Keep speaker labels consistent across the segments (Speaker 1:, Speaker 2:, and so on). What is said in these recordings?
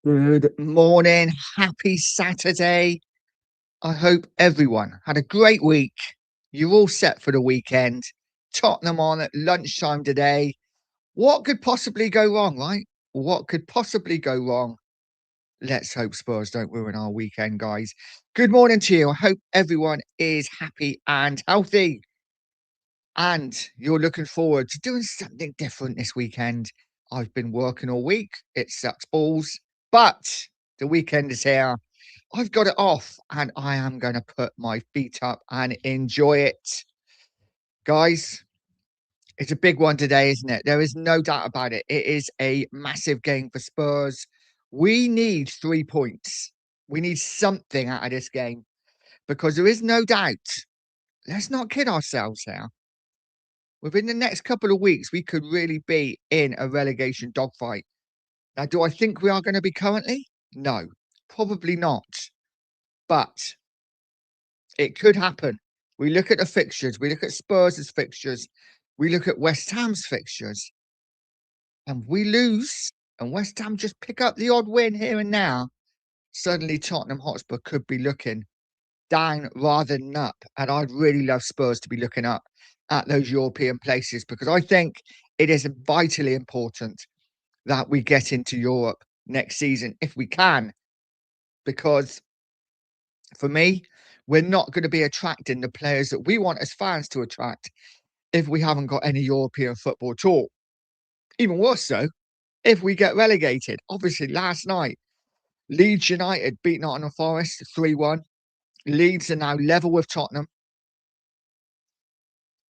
Speaker 1: Good morning. Happy Saturday. I hope everyone had a great week. You're all set for the weekend. Tottenham on at lunchtime today. What could possibly go wrong, right? What could possibly go wrong? Let's hope Spurs don't ruin our weekend, guys. Good morning to you. I hope everyone is happy and healthy. And you're looking forward to doing something different this weekend. I've been working all week. It sucks balls, but the weekend is here. I've got it off and I am going to put my feet up and enjoy it. Guys, it's a big one today, isn't it? There is no doubt about it. It is a massive game for Spurs. We need 3 points. We need something out of this game because there is no doubt. Let's not kid ourselves here. Within the next couple of weeks, we could really be in a relegation dogfight. Now, do I think we are going to be currently? No, probably not. But it could happen. We look at the fixtures, we look at Spurs' fixtures, we look at West Ham's fixtures, and we lose, and West Ham just pick up the odd win here and now. Suddenly, Tottenham Hotspur could be looking down rather than up. And I'd really love Spurs to be looking up at those European places because I think it is vitally important that we get into Europe next season if we can. Because for me, we're not going to be attracting the players that we want as fans to attract if we haven't got any European football at all. Even worse so, if we get relegated. Obviously, last night, Leeds United beat Nottingham Forest 3-1. Leeds are now level with Tottenham.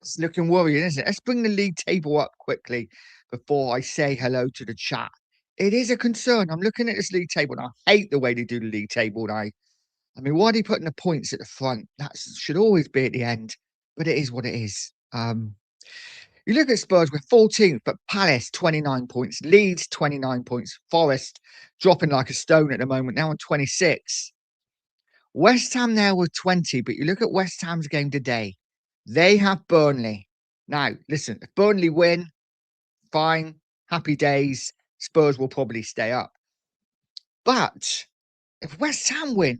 Speaker 1: It's looking worrying, isn't it? Let's bring the league table up quickly before I say hello to the chat. It is a concern. I'm looking at this league table and I hate the way they do the league table now. I mean, why are they putting the points at the front? That should always be at the end, but it is what it is. You look at Spurs with 14th, but Palace 29 points, Leeds 29 points, Forest dropping like a stone at the moment, now on 26. West Ham now with 20, but you look at West Ham's game today, they have Burnley. Now, listen, if Burnley win, fine, happy days, Spurs will probably stay up. But if West Ham win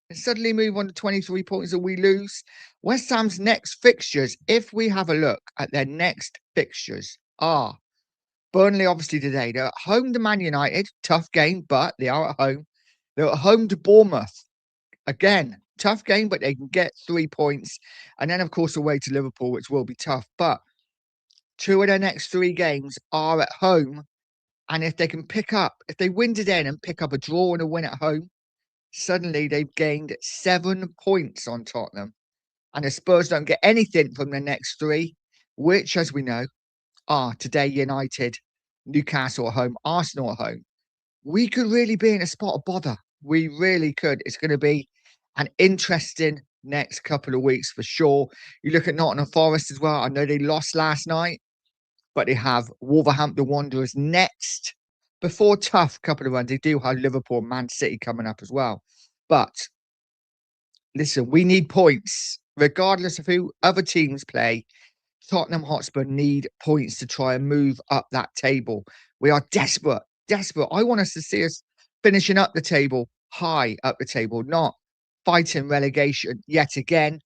Speaker 1: and suddenly move on to 23 points and we lose, West Ham's next fixtures, if we have a look at their next fixtures, are Burnley, obviously, today. They're at home to Man United. Tough game, but they are at home. They're at home to Bournemouth. Again, tough game, but they can get 3 points. And then, of course, away to Liverpool, which will be tough. But two of their next three games are at home. And if they can pick up, if they win today and pick up a draw and a win at home, suddenly they've gained 7 points on Tottenham. And the Spurs don't get anything from the next three, which, as we know, are today United, Newcastle at home, Arsenal at home. We could really be in a spot of bother. We really could. It's going to be an interesting next couple of weeks for sure. You look at Nottingham Forest as well. I know they lost last night, but they have Wolverhampton Wanderers next. Before tough couple of runs, they do have Liverpool and Man City coming up as well. But listen, we need points. Regardless of who other teams play, Tottenham Hotspur need points to try and move up that table. We are desperate, desperate. I want us to see us finishing up the table, high up the table, not fighting relegation yet again.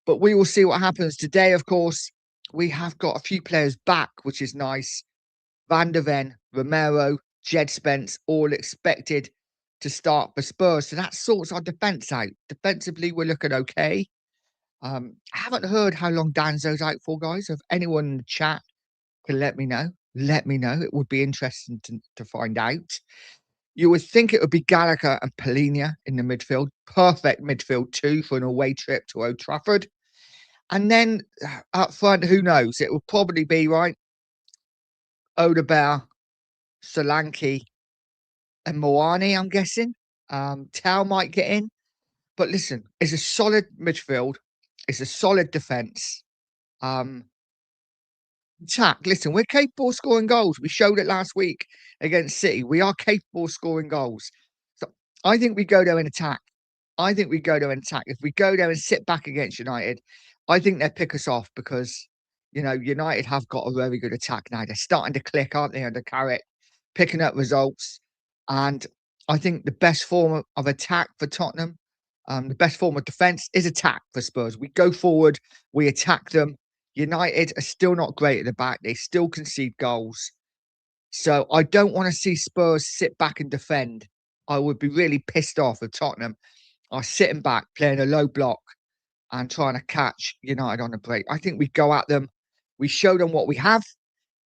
Speaker 1: But we will see what happens today. Of course, we have got a few players back, which is nice. Van der Ven, Romero, Jed Spence, all expected to start for Spurs. So that sorts our defence out. Defensively, we're looking okay. I haven't heard how long Danzo's out for, guys. If anyone in the chat can let me know, let me know. It would be interesting to find out. You would think it would be Gallagher and Polina in the midfield. Perfect midfield too for an away trip to Old Trafford. And then up front, who knows? It will probably be, right, Odegaard, Solanke and Moani, I'm guessing. Tao might get in. But listen, it's a solid midfield. It's a solid defence. Attack. Listen, we're capable of scoring goals. We showed it last week against City. We are capable of scoring goals. So I think we go there and attack. I think we go there and attack. If we go there and sit back against United, I think they'll pick us off because, you know, United have got a very good attack now. They're starting to click, aren't they, under Carrick, picking up results. And I think the best form of attack for Tottenham, the best form of defence is attack for Spurs. We go forward, we attack them. United are still not great at the back. They still concede goals. So I don't want to see Spurs sit back and defend. I would be really pissed off if Tottenham are sitting back, playing a low block and trying to catch United on the break. I think we go at them, we show them what we have,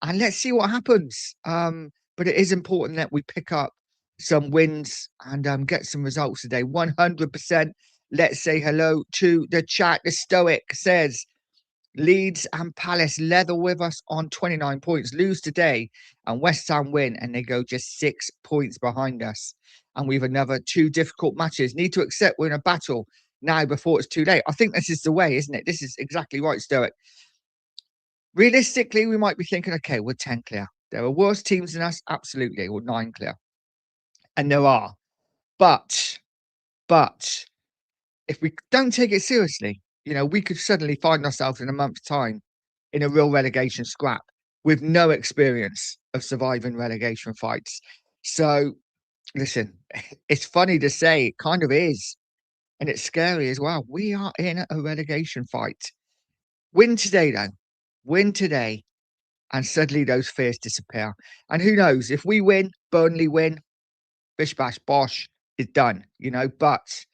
Speaker 1: and let's see what happens. But it is important that we pick up some wins and get some results today. 100%. Let's say hello to the chat. The Stoic says Leeds and Palace leather with us on 29 points, lose today, and West Ham win, and they go just 6 points behind us. And we've another 2 difficult matches. Need to accept we're in a battle now before it's too late. I think this is the way, isn't it? This is exactly right, Stoic. Realistically, we might be thinking, okay, we're 10 clear. There are worse teams than us, absolutely, or 9 clear. And there are. But if we don't take it seriously, we could suddenly find ourselves in a month's time in a real relegation scrap with no experience of surviving relegation fights. So, listen, it's funny to say, it kind of is. And it's scary as well. We are in a relegation fight. Win today, though. Win today. And suddenly those fears disappear. And who knows, if we win, Burnley win, bish bash bosh, it's done, But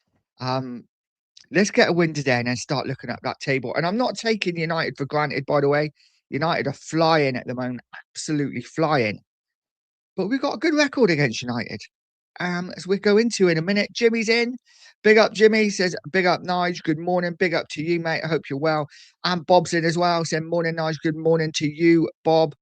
Speaker 1: let's get a win today and then start looking at that table. And I'm not taking United for granted, by the way. United are flying at the moment, absolutely flying. But we've got a good record against United. As we go into in a minute. Jimmy's in. Big up, Jimmy. Says, big up, Nige. Good morning. Big up to you, mate. I hope you're well. And Bob's in as well. Saying, morning, Nige. Good morning to you, Bob.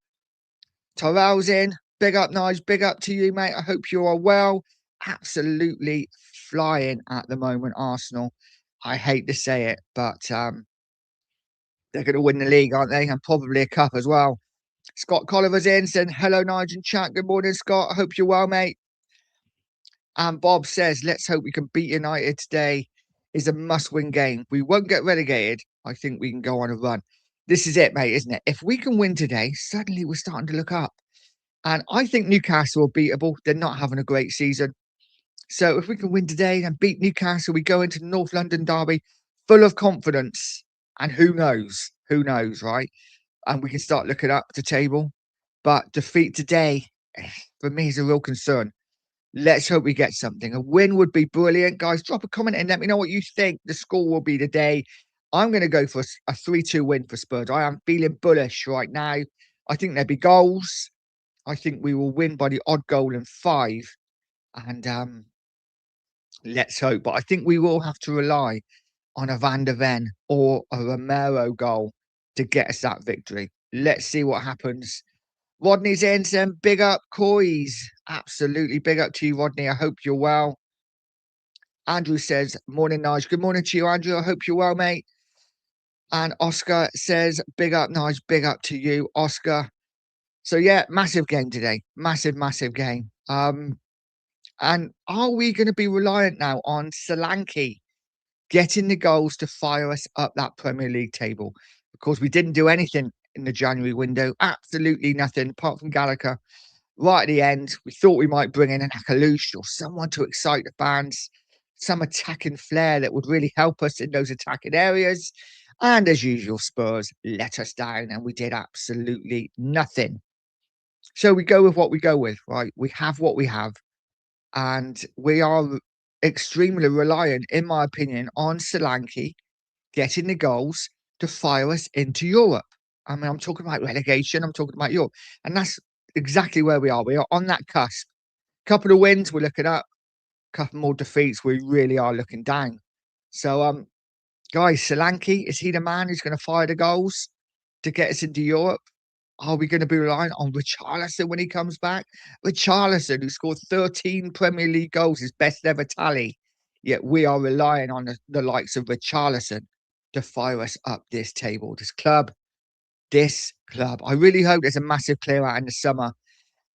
Speaker 1: Tyrell's in. Big up, Nige. Big up to you, mate. I hope you are well. Absolutely flying at the moment, Arsenal. I hate to say it, but they're going to win the league, aren't they? And probably a cup as well. Scott Colliver's in, saying, hello, Nige and chat. Good morning, Scott. I hope you're well, mate. And Bob says, let's hope we can beat United today. Is a must-win game. We won't get relegated. I think we can go on a run. This is it, mate, isn't it? If we can win today, suddenly we're starting to look up. And I think Newcastle are beatable. They're not having a great season. So if we can win today and beat Newcastle, we go into the North London derby full of confidence. And who knows? Who knows, right? And we can start looking up the table. But defeat today, for me, is a real concern. Let's hope we get something. A win would be brilliant. Guys, drop a comment and let me know what you think the score will be today. I'm going to go for a 3-2 win for Spurs. I am feeling bullish right now. I think there'll be goals. I think we will win by the odd goal in 5. And let's hope. But I think we will have to rely on a Van der Ven or a Romero goal to get us that victory. Let's see what happens. Rodney's in, saying big up, Coys. Absolutely big up to you, Rodney. I hope you're well. Andrew says, morning, Nige. Good morning to you, Andrew. I hope you're well, mate. And Oscar says, big up, Nige. Big up to you, Oscar. So, yeah, massive game today. Massive, massive game. And are we going to be reliant now on Solanke getting the goals to fire us up that Premier League table? Because we didn't do anything in the January window. Absolutely nothing, apart from Gallagher. Right at the end, we thought we might bring in an Akalush or someone to excite the fans, some attacking flair that would really help us in those attacking areas. And as usual, Spurs let us down and we did absolutely nothing. So we go with what we go with, right? We have what we have. And we are extremely reliant, in my opinion, on Solanke getting the goals to fire us into Europe. I mean, I'm talking about relegation. I'm talking about Europe. And that's exactly where we are. We are on that cusp. Couple of wins, we're looking up. Couple more defeats, we really are looking down. So, guys, Solanke, is he the man who's going to fire the goals to get us into Europe? Are we going to be relying on Richarlison when he comes back? Richarlison, who scored 13 Premier League goals, his best ever tally. Yet we are relying on the likes of Richarlison to fire us up this table, this club. I really hope there's a massive clear out in the summer.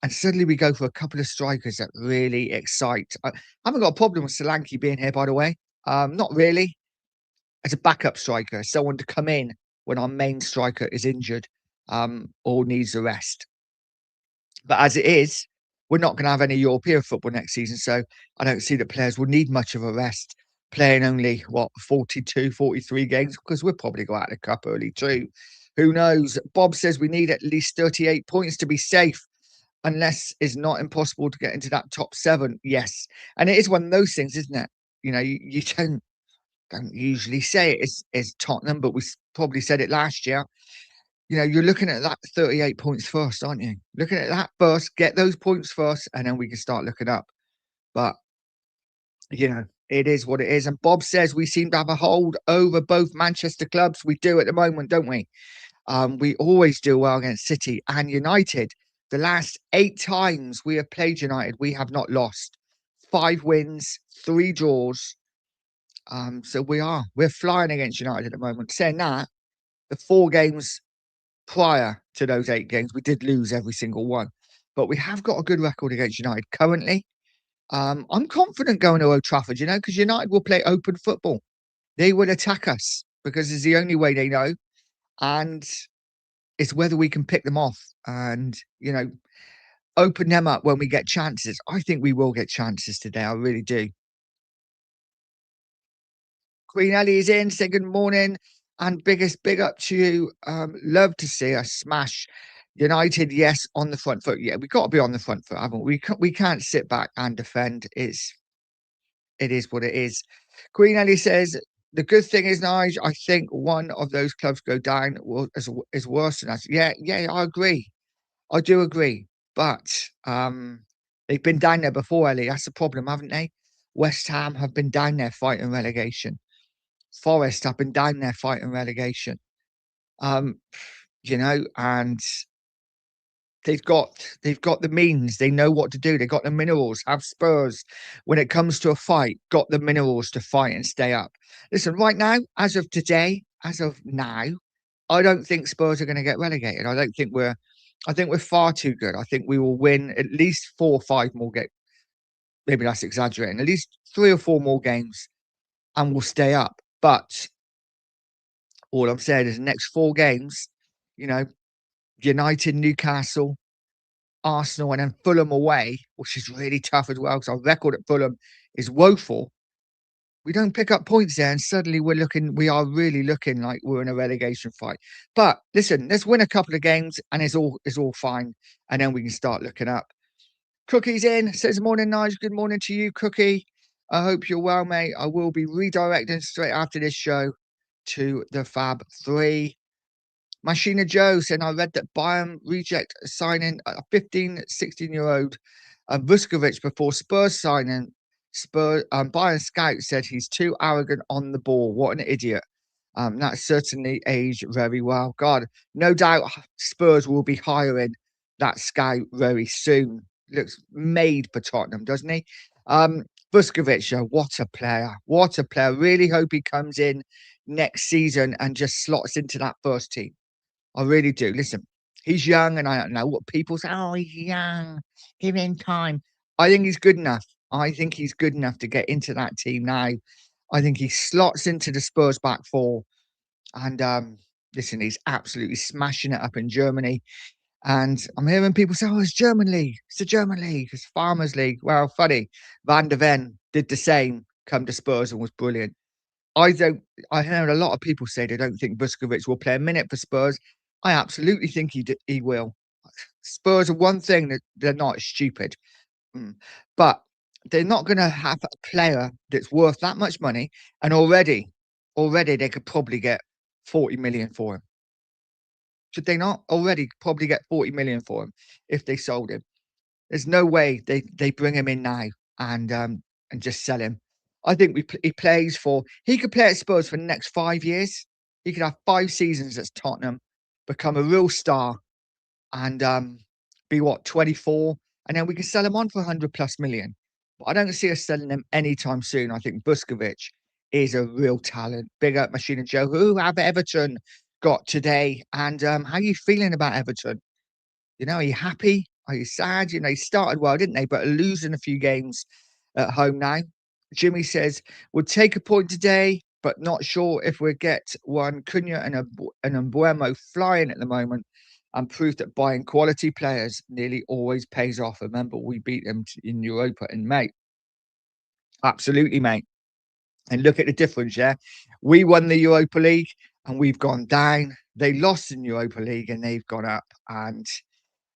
Speaker 1: And suddenly we go for a couple of strikers that really excite. I haven't got a problem with Solanke being here, by the way. Not really. As a backup striker, someone to come in when our main striker is injured or needs a rest. But as it is, we're not going to have any European football next season. So I don't see that players will need much of a rest playing only, what, 42, 43 games, because we'll probably go out of the cup early too. Who knows? Bob says we need at least 38 points to be safe, unless it's not impossible to get into that top 7. Yes. And it is one of those things, isn't it? You don't usually say it as Tottenham, but we probably said it last year. You're looking at that 38 points first, aren't you? Looking at that first, get those points first, and then we can start looking up. But, it is what it is. And Bob says we seem to have a hold over both Manchester clubs. We do at the moment, don't we? We always do well against City and United. The last 8 times we have played United, we have not lost. 5 wins, 3 draws. So we're flying against United at the moment. Saying that, the 4 games prior to those 8 games, we did lose every single one. But we have got a good record against United currently. I'm confident going to Old Trafford, because United will play open football. They will attack us because it's the only way they know. And it's whether we can pick them off and, open them up when we get chances. I think we will get chances today. I really do. Queen Ellie is in. Say good morning and biggest big up to you. Love to see us smash United. Yes, on the front foot. Yeah, we've got to be on the front foot, haven't we? We can't sit back and defend. It is what it is. Queen Ellie says the good thing is, Nige, I think one of those clubs go down is worse than us. Yeah, I agree. I do agree. But they've been down there before, Ellie. That's the problem, haven't they? West Ham have been down there fighting relegation. Forest have been down there fighting relegation. And they've got the means. They know what to do. They've got the minerals. Have Spurs, when it comes to a fight, got the minerals to fight and stay up. Listen, right now, as of today, as of now, I don't think Spurs are going to get relegated. I think we're far too good. I think we will win at least 4 or 5 more games. Maybe that's exaggerating. At least 3 or 4 more games, and we'll stay up. But all I'm saying is the next 4 games, United, Newcastle, Arsenal, and then Fulham away, which is really tough as well because our record at Fulham is woeful. We don't pick up points there, and suddenly we are really looking like we're in a relegation fight. But listen, let's win a couple of games, and it's all fine, and then we can start looking up. Cookie's in, says morning, Nige. Good morning to you, Cookie. I hope you're well, mate. I will be redirecting straight after this show to the Fab 3. Machina Joe saying, I read that Bayern reject signing a 15, 16-year-old Vuskovic before Spurs signing. Bayern scout said he's too arrogant on the ball. What an idiot. That certainly aged very well. God, no doubt Spurs will be hiring that scout very soon. Looks made for Tottenham, doesn't he? Vuskovic, what a player. What a player. Really hope he comes in next season and just slots into that first team. I really do. Listen, he's young, and I don't know what people say. Oh, he's young. Give him time. I think he's good enough. I think he's good enough to get into that team now. I think he slots into the Spurs back 4. And listen, he's absolutely smashing it up in Germany. And I'm hearing people say, oh, it's German league. It's the German league. It's Farmers League. Well, funny. Van de Ven did the same, come to Spurs and was brilliant. I heard a lot of people say they don't think Vuskovic will play a minute for Spurs. I absolutely think he will. Spurs are one thing that they're not stupid. But they're not going to have a player that's worth that much money. And already they could probably get 40 million for him. Should they not already probably get 40 million for him if they sold him? There's no way they bring him in now and just sell him. I think he could play at Spurs for the next 5 years. He could have 5 seasons at Tottenham, become a real star, and be 24, and then we can sell him on for 100 plus million. But I don't see us selling him anytime soon. I think Vuskovic is a real talent. Big up Machine Joe. Who have Everton got today? And how are you feeling about Everton? Are you happy? Are you sad? He started well, didn't they? But are losing a few games at home now. Jimmy says, we'll take a point today, but not sure if we'll get one. Cunha and Mbuemo flying at the moment. and proof that buying quality players nearly always pays off. Remember, we beat them in Europa in May. Absolutely, mate. And look at the difference, yeah? We won the Europa League and we've gone down. They lost in Europa League and they've gone up. And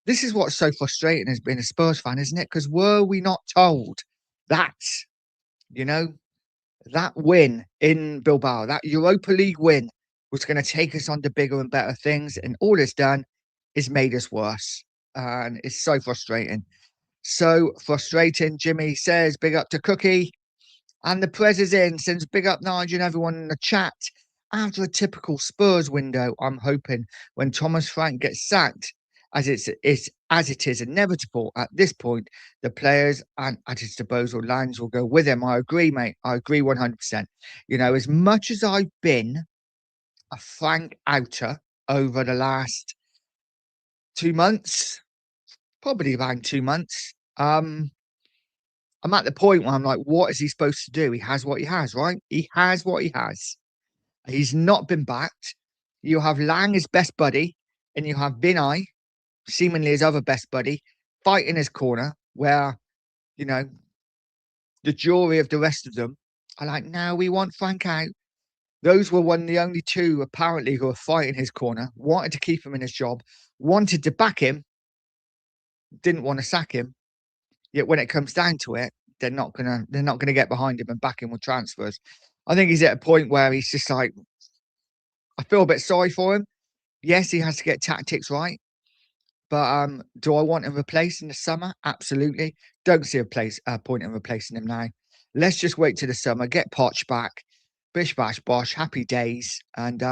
Speaker 1: this is what's so frustrating as being a Spurs fan, isn't it? Because were we not told that, you know, that win in Bilbao, that Europa League win was going to take us on to bigger and better things. And all it's done is made us worse. And it's so frustrating. So frustrating. Jimmy says, big up to Cookie. And the Prez is in, sends big up Nigel and everyone in the chat. After a typical Spurs window, I'm hoping when Thomas Frank gets sacked, as it is inevitable at this point, the players and at his disposal lines will go with him. I agree, mate. I agree 100%. You know, as much as I've been a Frank outer over the last 2 months, probably around 2 months, I'm at the point where I'm like, what is he supposed to do? He has what he has, right? He has what he has. He's not been backed. You have Lang, his best buddy, and you have Vinay, seemingly his other best buddy, fighting his corner, where, you know, the jury of the rest of them are like, no, we want Frank out. Those were the only two, apparently, who were fighting his corner, wanted to keep him in his job, wanted to back him, didn't want to sack him. Yet when it comes down to it, they're not gonna get behind him and back him with transfers. I think he's at a point where he's just like, I feel a bit sorry for him. Yes, he has to get tactics right, but do I want him replaced in the summer? Absolutely. Don't see a point in replacing him now. Let's just wait till the summer, get Poch back, bish bash bosh, happy days, and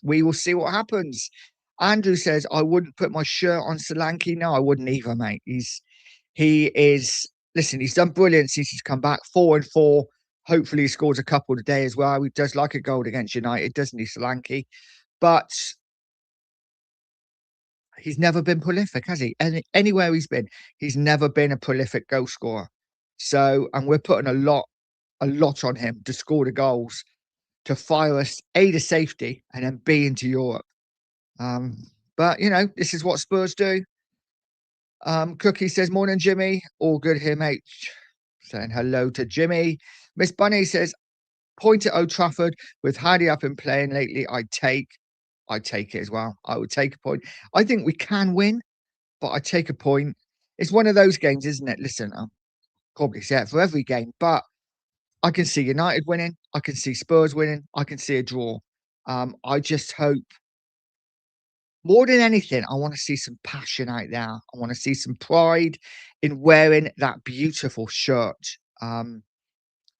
Speaker 1: we will see what happens. Andrew says, I wouldn't put my shirt on Solanke. No, I wouldn't either, mate. He is, listen, he's done brilliant since he's come back, 4-4. Hopefully he scores a couple today as well. He does like a goal against United, doesn't he, Solanke? But he's never been prolific, has he? Anywhere he's been, he's never been a prolific goal scorer. So, and we're putting a lot on him to score the goals, to fire us A, to safety, and then B, into Europe. But, you know, this is what Spurs do. Cookie says, morning, Jimmy. All good here, mate. Saying hello to Jimmy. Miss Bunny says, point at Old Trafford with Hardy up and playing lately. I'd take it as well. I would take a point. I think we can win, but I'd take a point. It's one of those games, isn't it? Listen, I'll probably say it for every game, but I can see United winning. I can see Spurs winning. I can see a draw. I just hope, more than anything, I want to see some passion out there. I want to see some pride in wearing that beautiful shirt.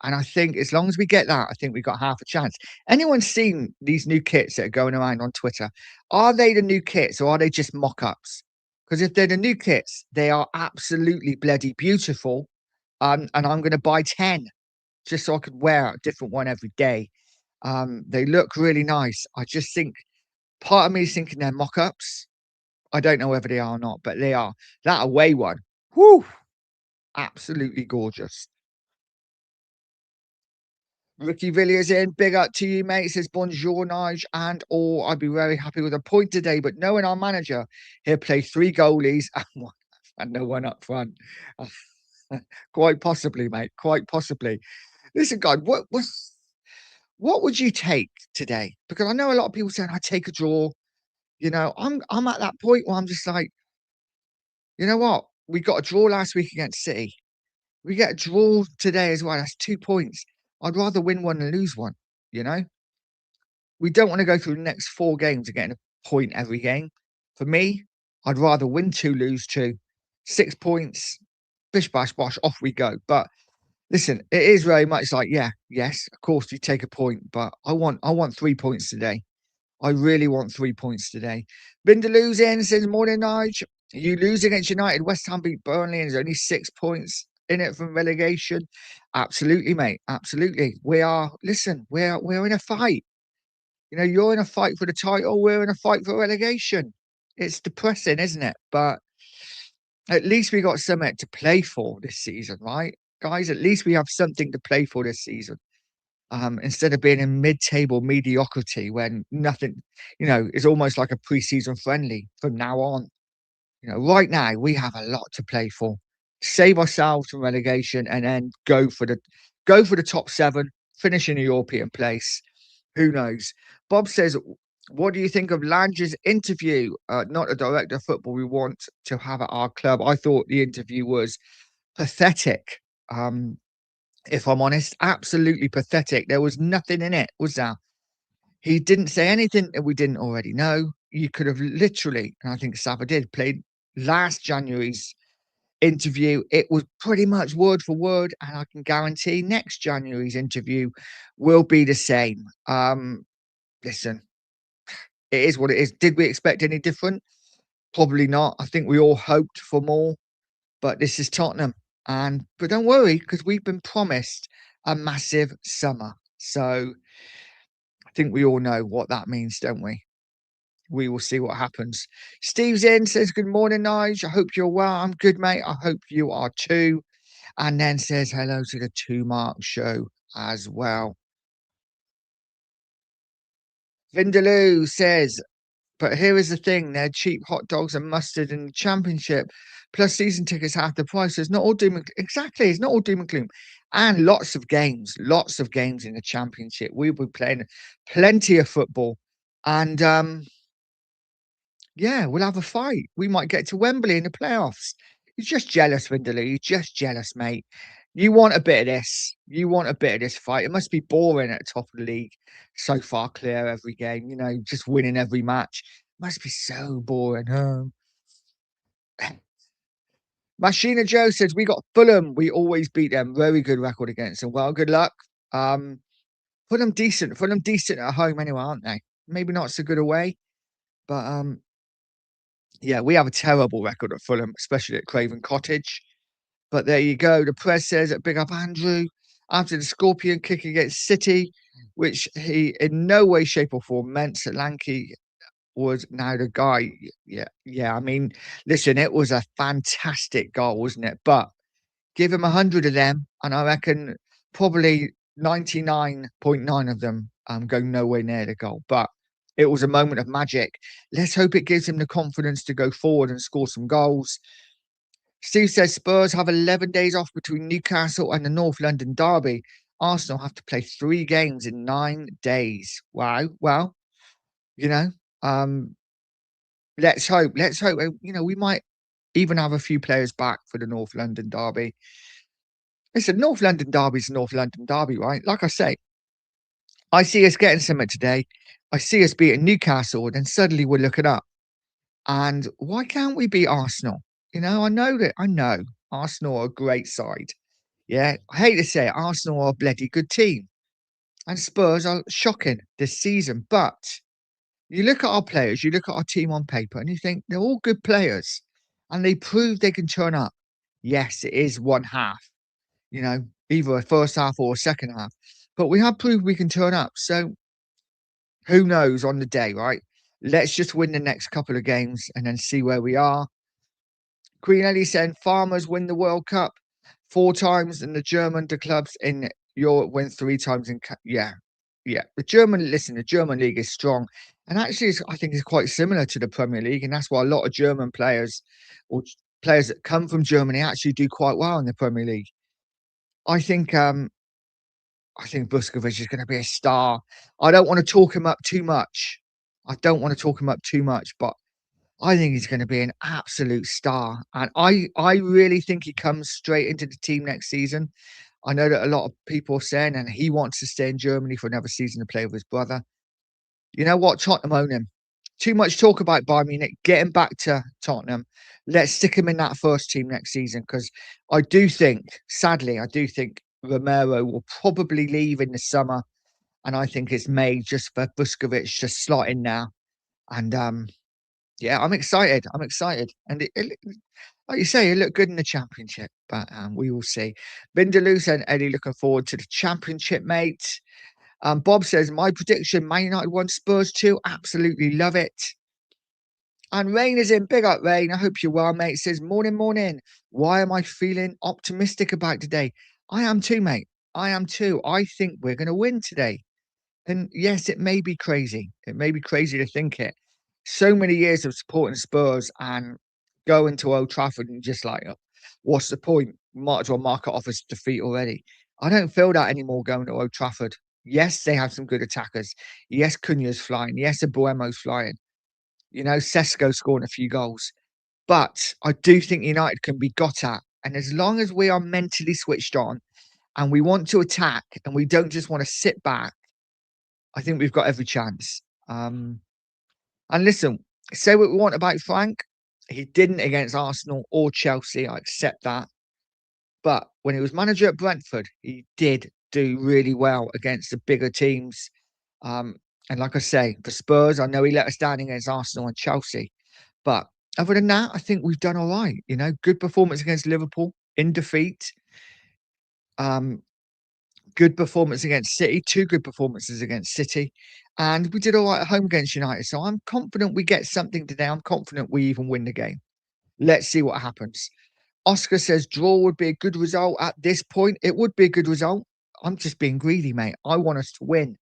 Speaker 1: And I think as long as we get that, I think we've got half a chance. Anyone seen these new kits that are going around on Twitter? Are they the new kits or are they just mock-ups? Because if they're the new kits, they are absolutely bloody beautiful. And I'm going to buy 10 just so I could wear a different one every day. They look really nice. I just think part of me is thinking they're mock-ups. I don't know whether they are or not, but they are. That away one, whoo, absolutely gorgeous. Ricky Villiers in, big up to you, mate. Says bonjour, Nige, and all. I'd be very happy with a point today, but knowing our manager, he'll play 3 goalies and no one up front. Quite possibly, mate. Quite possibly. Listen, guys, what would you take today? Because I know a lot of people saying I take a draw. You know, I'm at that point where I'm just like, you know what? We got a draw last week against City. We get a draw today as well. That's 2 points. I'd rather win one than lose one, you know? We don't want to go through the next 4 games and getting a point every game. For me, I'd rather win 2, lose 2. 6 points, bish bash bosh, off we go. But listen, it is very much like, yeah, yes, of course you take a point, but I want 3 points today. I really want 3 points today. Vindaloo's in, says, morning, Nige. You lose against United. West Ham beat Burnley and there's only 6 points in it from relegation. Absolutely, mate. Absolutely. Listen, we're in a fight. You know, you're in a fight for the title. We're in a fight for relegation. It's depressing, isn't it? But at least we got something to play for this season, right? Guys, at least we have something to play for this season. instead of being in mid-table mediocrity when nothing, is almost like a pre-season friendly from now on. Right now we have a lot to play for. Save ourselves from relegation and then go for the top seven, finish in a European place. Who knows? Bob says, "What do you think of Lange's interview? Not a director of football we want to have at our club." I thought the interview was pathetic. Um, if I'm honest, absolutely pathetic. There was nothing in it, was there? He didn't say anything that we didn't already know. You could have literally, and I think Sava did, played last January's interview. It was pretty much word for word, and I can guarantee next January's interview will be the same. Listen, it is what it is. Did we expect any different? Probably not. I think we all hoped for more, but this is Tottenham. But don't worry, because we've been promised a massive summer. So I think we all know what that means, don't we? We will see what happens. Steve's in, says, "Good morning, Nige. I hope you're well." I'm good, mate. I hope you are too. And then says hello to the Two Mark Show as well. Vindaloo says, "But here is the thing, they're cheap hot dogs and mustard in the championship, plus season tickets half the price. It's not all doom and exactly, it's not all doom and gloom. And lots of games in the championship. We'll be playing plenty of football. And yeah, we'll have a fight. We might get to Wembley in the playoffs." You're just jealous, Vindaloo. You're just jealous, mate. You want a bit of this. You want a bit of this fight. It must be boring at the top of the league. So far clear every game, just winning every match. Must be so boring. Machina Joe says, "We got Fulham. We always beat them. Very good record against them. Well, good luck." Um, Fulham decent. Fulham decent at home anyway, aren't they? Maybe not so good away. But yeah, we have a terrible record at Fulham, especially at Craven Cottage. But there you go. The press says big up Andrew after the Scorpion kick against City, which he in no way, shape, or form meant Solanke was now the guy. Yeah, yeah. I mean, listen, it was a fantastic goal, wasn't it? But give him 100 of them, and I reckon probably 99.9 of them go nowhere near the goal. But it was a moment of magic. Let's hope it gives him the confidence to go forward and score some goals. Steve says Spurs have 11 days off between Newcastle and the North London derby. Arsenal have to play 3 games in 9 days. Wow. Well, you know, um, let's hope. Let's hope. We might even have a few players back for the North London derby. Listen, North London derby's North London derby, right? Like I say, I see us getting something today. I see us beating Newcastle, and then suddenly we're looking up. And why can't we beat Arsenal? I know Arsenal are a great side. Yeah, I hate to say it, Arsenal are a bloody good team. And Spurs are shocking this season. But you look at our players, you look at our team on paper, and you think they're all good players. And they prove they can turn up. Yes, it is one half, either a first half or a second half. But we have proved we can turn up. So who knows on the day, right? Let's just win the next couple of games and then see where we are. Queen Ellie saying farmers win the World Cup 4 times, and the clubs in Europe win 3 times. Yeah. The German league is strong, and actually, I think it's quite similar to the Premier League, and that's why a lot of German players or players that come from Germany actually do quite well in the Premier League. I think Vuskovic is going to be a star. I don't want to talk him up too much. But I think he's going to be an absolute star. And I really think he comes straight into the team next season. I know that a lot of people are saying, and he wants to stay in Germany for another season to play with his brother. You know what? Tottenham own him. Too much talk about Bayern Munich. Get him back to Tottenham. Let's stick him in that first team next season, because sadly, I do think Romero will probably leave in the summer. And I think it's made just for Vuskovic to slot in now. And yeah, I'm excited. And like you say, it looked good in the championship, but we will see. Vindaloo and Eddie looking forward to the championship, mate. Bob says, "My prediction, Man United 1, Spurs 2. Absolutely love it." And Rain is in. Big up, Rain. I hope you're well, mate. Says, "Morning, morning. Why am I feeling optimistic about today?" I am too, mate. I am too. I think we're gonna win today. And yes, it may be crazy. It may be crazy to think it. So many years of supporting Spurs and going to Old Trafford and just like, what's the point? Might as well mark it off as defeat already. I don't feel that anymore going to Old Trafford. Yes, they have some good attackers. Yes, Cunha's flying. Yes, Abuemo's flying. You know, Sesko scoring a few goals. But I do think United can be got at. And as long as we are mentally switched on and we want to attack and we don't just want to sit back, I think we've got every chance. And listen, say what we want about Frank. He didn't against Arsenal or Chelsea. I accept that. But when he was manager at Brentford, he did do really well against the bigger teams. Um, and like I say, for Spurs, I know he let us down against Arsenal and Chelsea. But other than that, I think we've done all right. You know, good performance against Liverpool in defeat. Um, Good performance against City, 2 good performances against City, and we did all right at home against United, so I'm confident we get something today. I'm confident we even win the game. Let's see what happens. Oscar says draw would be a good result at this point. It would be a good result. I'm just being greedy, mate. I want us to win.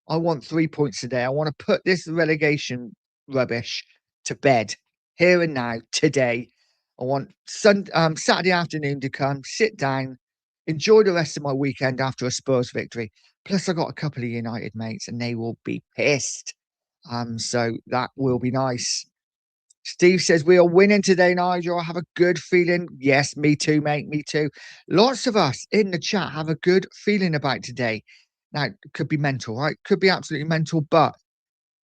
Speaker 1: I want 3 points today. I want to put this relegation rubbish to bed here and now, today. I want Saturday afternoon to come, sit down, enjoy the rest of my weekend after a Spurs victory. Plus, I got a couple of United mates and they will be pissed. So that will be nice. Steve says we are winning today, Nigel. I have a good feeling. Yes, me too, mate. Me too. Lots of us in the chat have a good feeling about today. Now, it could be mental, right? Could be absolutely mental, but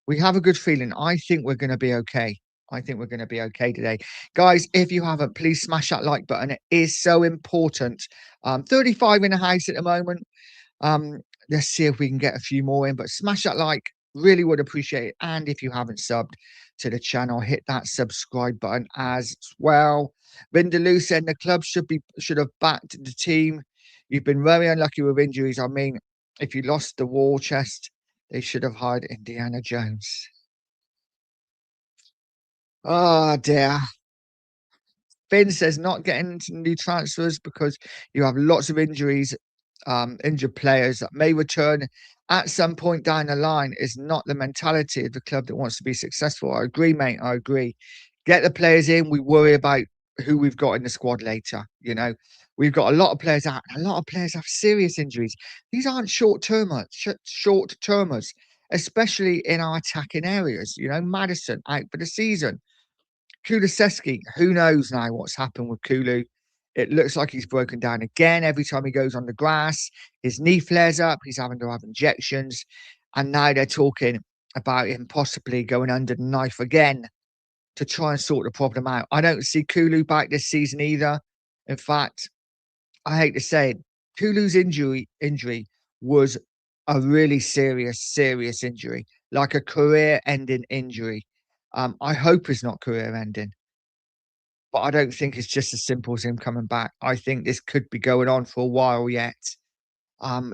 Speaker 1: we have a good feeling. I think we're going to be okay. I think we're going to be okay today. Guys, if you haven't, please smash that like button. It is so important. 35 in the house at the moment. Um, let's see if we can get a few more in, but smash that like, really would appreciate it. And if you haven't subbed to the channel, hit that subscribe button as well. Vindaloo said the club should have backed the team. You've been very unlucky with injuries. I mean, if you lost the war chest, they should have hired Indiana Jones. Oh dear. Finn says not getting into new transfers because you have lots of injuries, injured players that may return at some point down the line is not the mentality of the club that wants to be successful. I agree, mate. I agree. Get the players in. We worry about who we've got in the squad later. You know, we've got a lot of players out. And a lot of players have serious injuries. These aren't short termers, especially in our attacking areas. You know, Madison out for the season. Kulusevski, who knows now what's happened with Kulu? It looks like he's broken down again every time he goes on the grass. His knee flares up. He's having to have injections. And now they're talking about him possibly going under the knife again to try and sort the problem out. I don't see Kulu back this season either. In fact, I hate to say it, Kulu's injury was a really serious injury, like a career-ending injury. I hope it's not career-ending. But I don't think it's just as simple as him coming back. I think this could be going on for a while yet.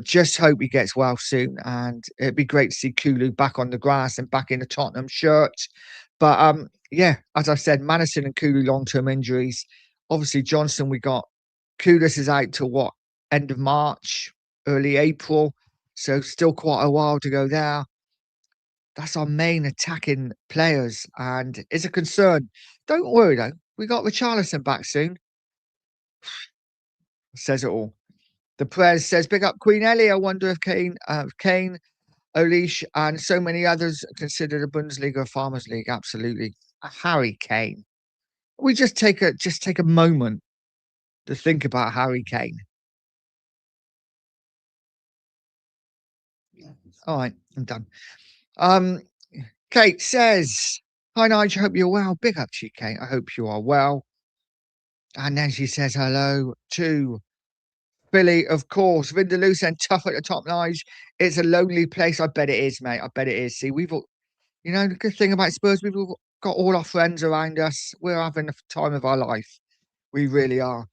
Speaker 1: Just hope he gets well soon, and it'd be great to see Kulu back on the grass and back in the Tottenham shirt. But yeah, as I said, Madison and Kulu long-term injuries. Obviously, Johnson, we got Kudus is out till what, end of March, early April. So still quite a while to go there. That's our main attacking players, and it's a concern. Don't worry though, we got Richarlison back soon. Says it all. The prayers says, "Big up Queen Ellie." I wonder if Kane, Olish, and so many others consider the Bundesliga a farmers' league. Absolutely, Harry Kane. We just take a moment to think about Harry Kane. All right, I'm done. Um, Kate says, "Hi Nigel, hope you're well." Big up to you, Kate. I hope you are well. And then she says hello to Billy, of course. Vindaloo and tough at the top, Nige. It's a lonely place. I bet it is, mate. I bet it is. See, we've all, you know, the good thing about Spurs, we've all got all our friends around us. We're having the time of our life. We really are.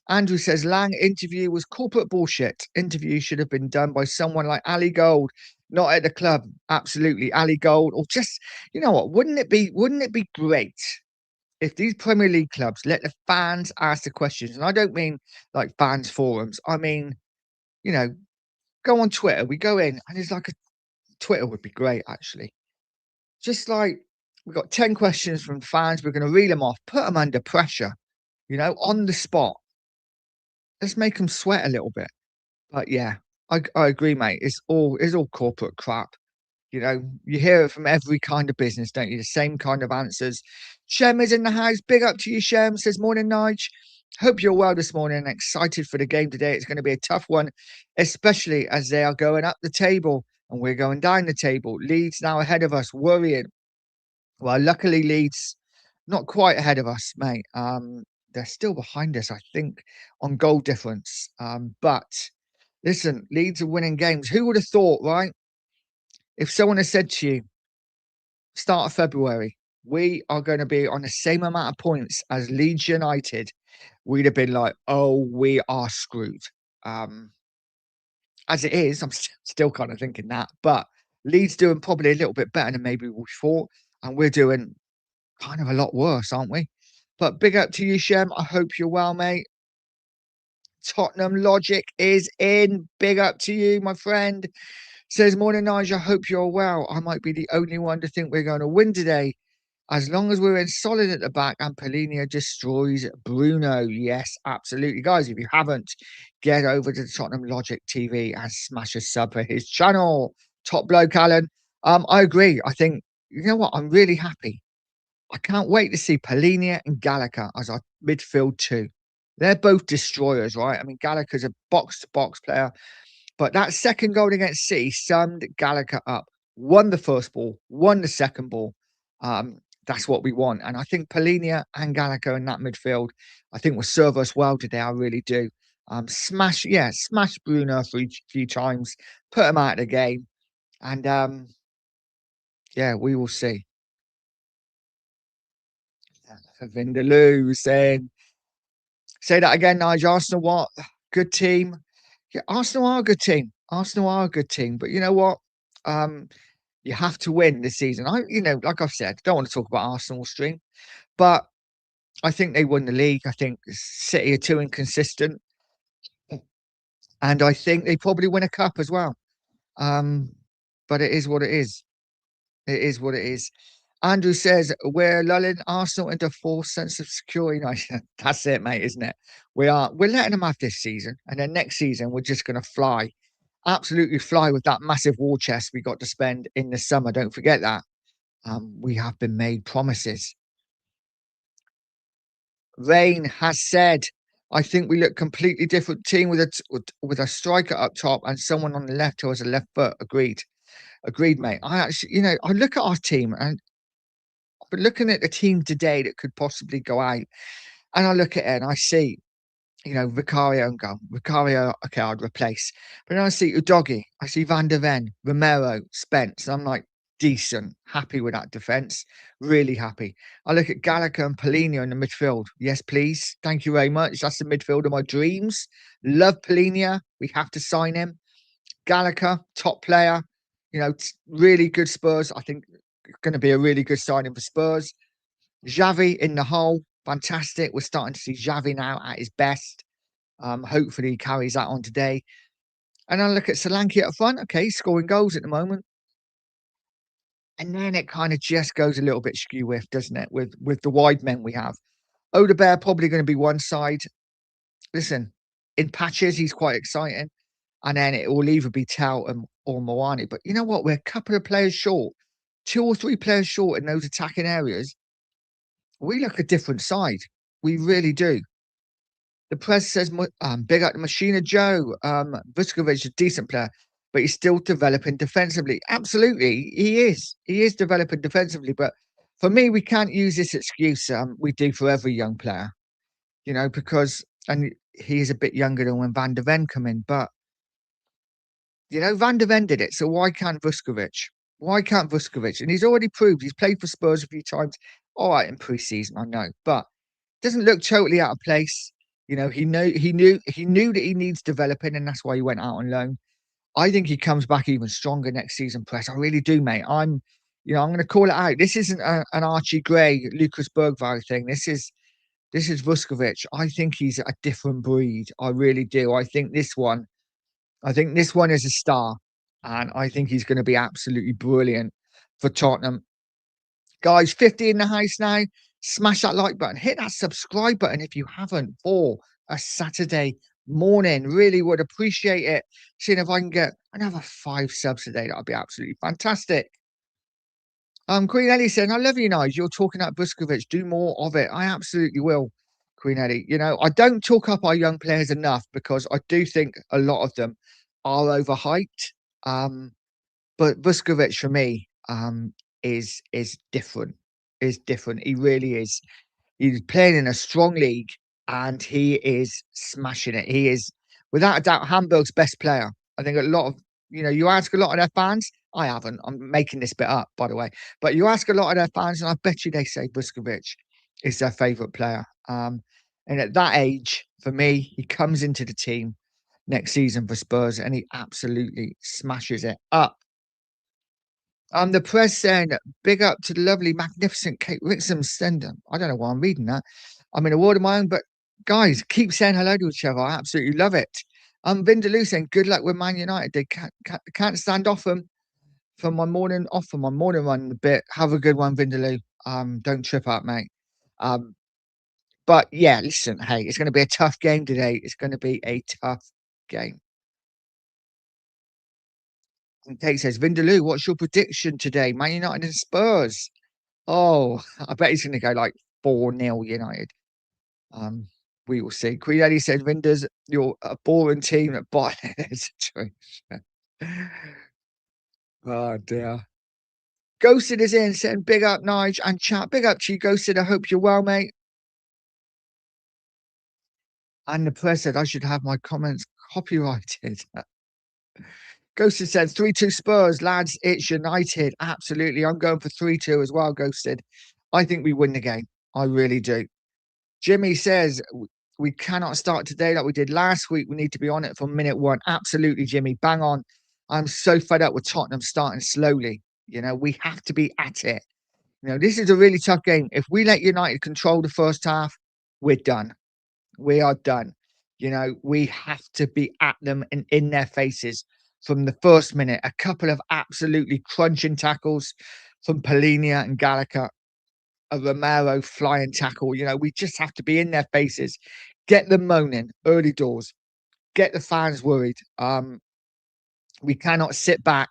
Speaker 1: Andrew says, Lang interview was corporate bullshit. Interview should have been done by someone like Ali Gold, not at the club. Absolutely. Ali Gold, or just, you know what, wouldn't it be great if these Premier League clubs let the fans ask the questions? And I don't mean like fans forums. I mean you know, go on Twitter. We go in, and it's like a Twitter would be great, actually. Just like we've got 10 questions from fans. We're going to reel them off, put them under pressure, on the spot. Let's make them sweat a little bit. But yeah, I agree, mate. It's all corporate crap. You hear it from every kind of business, don't you? The same kind of answers. Shem is in the house. Big up to you, Shem. Says, morning, Nige. Hope you're well this morning and excited for the game today. It's going to be a tough one, especially as they are going up the table and we're going down the table. Leeds now ahead of us, worrying. Well, luckily, Leeds not quite ahead of us, mate. They're still behind us, I think, on goal difference. But listen, Leeds are winning games. Who would have thought, right? If someone had said to you, start of February, we are going to be on the same amount of points as Leeds United, we'd have been like, oh, we are screwed. As it is, I'm still kind of thinking that, but Leeds doing probably a little bit better than maybe we thought, and we're doing kind of a lot worse, aren't we? But big up to you, Shem. I hope you're well, mate. Tottenham Logic is in. Big up to you, my friend. Says, morning, Nigel. Hope you're well. I might be the only one to think we're going to win today. As long as we're in solid at the back and Polina destroys Bruno. Yes, absolutely. Guys, if you haven't, get over to Tottenham Logic TV and smash a sub for his channel. Top bloke, Alan. I agree. I think, you know what? I'm really happy. I can't wait to see Polina and Gallagher as our midfield two. They're both destroyers, right? I mean, Gallagher's a box-to-box player. But that second goal against City summed Gallagher up. Won the first ball, won the second ball. That's what we want. And I think Polina and Gallagher in that midfield, I think will serve us well today. I really do. Smash Bruno a few times, put him out of the game. And yeah, we will see. Vindaloo saying, say that again, Nigel. Arsenal, what? Good team. Yeah, Arsenal are a good team. Arsenal are a good team. But you know what? You have to win this season. Like I've said, don't want to talk about Arsenal stream, but I think they won the league. I think City are too inconsistent, and I think they probably win a cup as well. But it is what it is. It is what it is. Andrew says we're lulling Arsenal into a false sense of security. No, that's it, mate, isn't it? We're letting them have this season, and then next season we're just going to fly, absolutely fly with that massive war chest we got to spend in the summer. Don't forget that. We have been made promises. Rain has said, I think we look completely different team with a striker up top and someone on the left who has a left foot. Agreed, mate. I actually, I look at our team and I've been looking at the team today that could possibly go out, and I look at it and I see, Vicario and goal. Vicario, okay, I'd replace. But then I see Udogi, I see Van der Ven, Romero, Spence. I'm like, decent, happy with that defence, really happy. I look at Gallagher and Polina in the midfield. Yes, please. Thank you very much. That's the midfield of my dreams. Love Polina. We have to sign him. Gallagher, top player. Really good Spurs. I think it's going to be a really good signing for Spurs. Xavi in the hole. Fantastic. We're starting to see Xavi now at his best. Hopefully he carries that on today. And I look at Solanke up front. Okay, scoring goals at the moment. And then it kind of just goes a little bit skew-whiff, doesn't it? With the wide men we have. Odegaard probably going to be one side. Listen, in patches, he's quite exciting. And then it will either be Tau or Moani. But you know what? We're a couple of players short. 2 or 3 players short in those attacking areas. We look a different side. We really do. The press says, big up the Machina Joe. Vuskovic is a decent player, but he's still developing defensively. Absolutely, he is. He is developing defensively. But for me, we can't use this excuse we do for every young player, because he is a bit younger than when Van der Ven come in. But, Van der Ven did it. So why can't Vuskovic? Why can't Vuskovic? And he's already proved he's played for Spurs a few times. All right, in pre-season, I know. But doesn't look totally out of place. He knew that he needs developing, and that's why he went out on loan. I think he comes back even stronger next season, Press. I really do, mate. I'm going to call it out. This isn't an Archie Gray, Lucas Bergvall thing. This is Vuskovic. I think he's a different breed. I really do. I think this one, I think this one is a star, and I think he's going to be absolutely brilliant for Tottenham. Guys, 50 in the house now. Smash that like button. Hit that subscribe button if you haven't for a Saturday morning. Really would appreciate it. Seeing if I can get another 5 subs today. That would be absolutely fantastic. Queen Ellie saying, I love you, Nige. You're talking about Vuskovic. Do more of it. I absolutely will, Queen Ellie. You know, I don't talk up our young players enough because I do think a lot of them are overhyped. But Vuskovic for me is different. Is different. He really is. He's playing in a strong league and he is smashing it. He is, without a doubt, Hamburg's best player. I think a lot of, you ask a lot of their fans. I haven't. I'm making this bit up, by the way. But you ask a lot of their fans, and I bet you they say Vuskovic is their favourite player. And at that age, for me, he comes into the team next season for Spurs and he absolutely smashes it up. The press saying, big up to the lovely, magnificent Kate Wixom sender. I don't know why I'm reading that. I'm in a world of my own, but guys, keep saying hello to each other. I absolutely love it. Vindaloo saying, good luck with Man United. They can't stand off them from my morning run a bit. Have a good one, Vindaloo. Don't trip out, mate. But yeah, listen, hey, it's going to be a tough game today. It's going to be a tough game. And Kate says, Vindaloo, what's your prediction today? Man United and Spurs. Oh, I bet he's going to go like 4-0 United. We will see. Queen Eddie said, Vinders, you're a boring team at bottom. It's true. Oh, dear. Ghosted is in, saying, big up, Nige, and chat. Big up to you, Ghosted. I hope you're well, mate. And the press said I should have my comments copyrighted. Ghosted says 3-2 Spurs, lads. It's United. Absolutely. I'm going for 3-2 as well, Ghosted. I think we win the game. I really do. Jimmy says we cannot start today like we did last week. We need to be on it from minute one. Absolutely, Jimmy. Bang on. I'm so fed up with Tottenham starting slowly. We have to be at it. This is a really tough game. If we let United control the first half, we're done. We are done. We have to be at them and in their faces from the first minute. A couple of absolutely crunching tackles from Polinia and Gallagher, a Romero flying tackle. We just have to be in their faces, get them moaning early doors, get the fans worried. We cannot sit back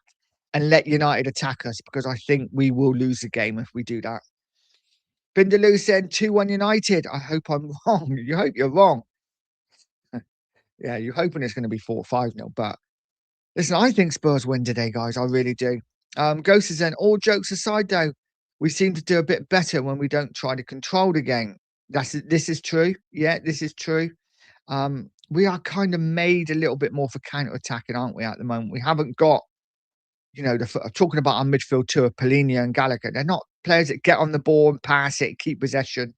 Speaker 1: and let United attack us because I think we will lose the game if we do that. Bindaloo said 2-1 United. I hope I'm wrong. You hope you're wrong. Yeah, you're hoping it's going to be 4-5-0. But listen, I think Spurs win today, guys. I really do. Ghost is then, all jokes aside, though, we seem to do a bit better when we don't try to control the game. This is true. Yeah, this is true. We are kind of made a little bit more for counter-attacking, aren't we, at the moment? We haven't got, talking about our midfield too, of Polinia and Gallagher. They're not players that get on the ball and pass it, keep possession.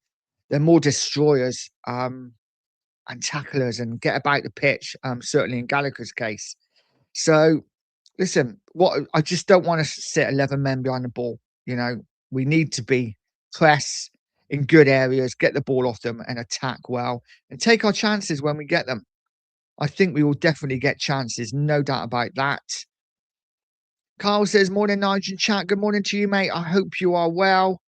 Speaker 1: They're more destroyers and tacklers and get about the pitch, certainly in Gallagher's case. So, listen, what I just don't want to sit 11 men behind the ball. We need to be press in good areas, get the ball off them and attack well and take our chances when we get them. I think we will definitely get chances, no doubt about that. Carl says, morning, Nigel chat. Good morning to you, mate. I hope you are well.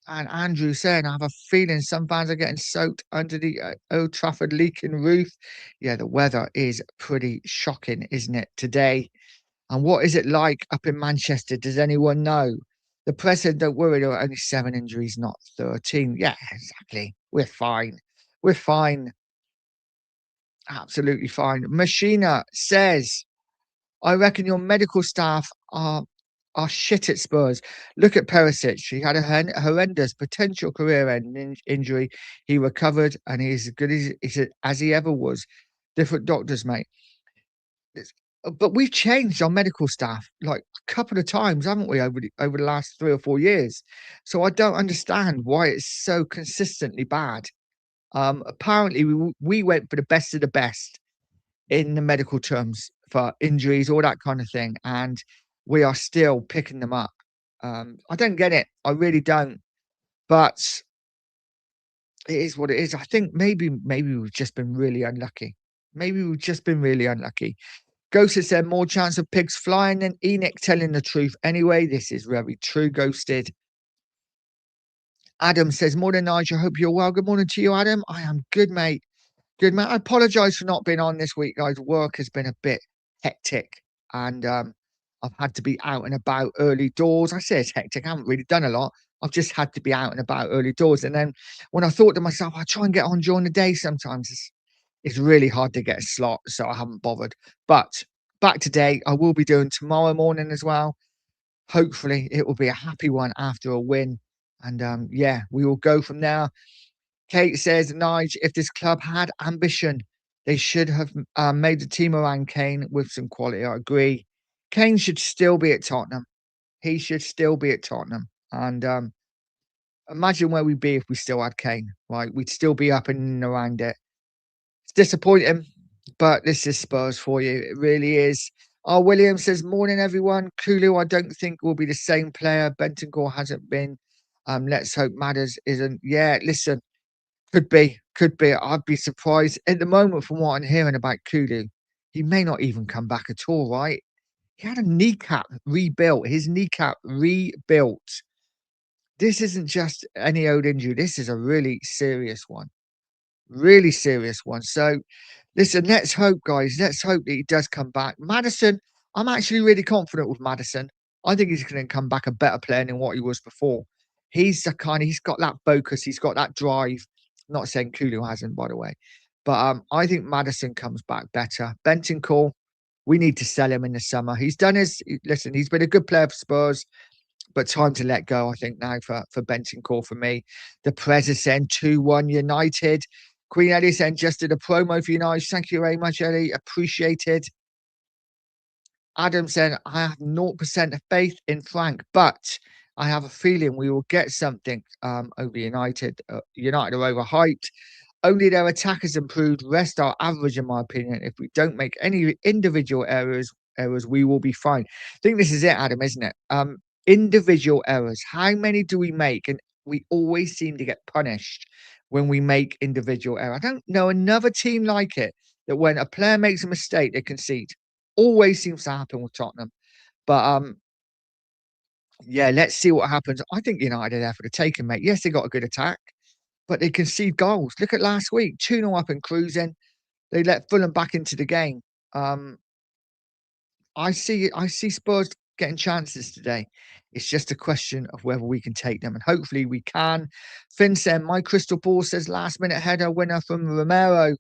Speaker 1: And Andrew saying, I have a feeling some fans are getting soaked under the Old Trafford leaking roof. Yeah, the weather is pretty shocking, isn't it, today? And what is it like up in Manchester? Does anyone know? The press said, don't worry, there are only 7 injuries, not 13. Yeah, exactly. We're fine. We're fine. Absolutely fine. Machina says, I reckon your medical staff are shit at Spurs. Look at Perisic. He had a horrendous potential career-ending injury. He recovered and he's as good as he ever was. Different doctors, mate. But we've changed our medical staff like a couple of times, haven't we, over the last 3 or 4 years? So I don't understand why it's so consistently bad. Apparently, we went for the best of the best in the medical terms for injuries, all that kind of thing, and we are still picking them up. I don't get it. I really don't. But it is what it is. I think maybe we've just been really unlucky. Maybe we've just been really unlucky. Ghost has said more chance of pigs flying than Enoch telling the truth. Anyway, this is very true, Ghosted. Adam says, morning, Nigel. Hope you're well. Good morning to you, Adam. I am good, mate. Good, mate. I apologise for not being on this week, guys. Work has been a bit hectic and I've had to be out and about early doors. I say it's hectic. I haven't really done a lot. I've just had to be out and about early doors. And then when I thought to myself, I'll try and get on during the day sometimes, it's really hard to get a slot. So I haven't bothered. But back today, I will be doing tomorrow morning as well. Hopefully, it will be a happy one after a win. And yeah, we will go from there. Kate says, Nige, if this club had ambition, they should have made the team around Kane with some quality. I agree. Kane should still be at Tottenham. He should still be at Tottenham. And imagine where we'd be if we still had Kane, right? We'd still be up and around it. It's disappointing, but this is Spurs for you. It really is. William says, morning, everyone. Kulu, I don't think will be the same player. Bentancur hasn't been. Let's hope Matters isn't. Yeah, listen. Could be, could be. I'd be surprised at the moment from what I'm hearing about Kulu. He may not even come back at all, right? He had a kneecap rebuilt, his kneecap rebuilt. This isn't just any old injury. This is a really serious one. So, listen, let's hope, guys. Let's hope that he does come back. Maddison, I'm actually really confident with Maddison. I think he's going to come back a better player than what he was before. He's got that focus, he's got that drive. Not saying Kulu hasn't, by the way, but I think Maddison comes back better. Bentancur, we need to sell him in the summer. Listen, he's been a good player for Spurs, but time to let go, I think, now for Bentancur for me. The Prez is saying 2-1 United. Queen Ellie saying just did a promo for United. Thank you very much, Ellie. Appreciated. Adam said, I have 0% of faith in Frank, but I have a feeling we will get something over United. United are overhyped. Only their attack has improved. Rest are average, in my opinion. If we don't make any individual errors, we will be fine. I think this is it, Adam, isn't it? Individual errors. How many do we make? And we always seem to get punished when we make individual error. I don't know another team like it, that when a player makes a mistake, they concede. Always seems to happen with Tottenham. But yeah, let's see what happens. I think United are there for the taking, mate. Yes, they got a good attack, but they concede goals. Look at last week, 2-0 up and cruising. They let Fulham back into the game. I see Spurs getting chances today. It's just a question of whether we can take them, and hopefully we can. Finn said, my crystal ball says last minute header winner from Romero,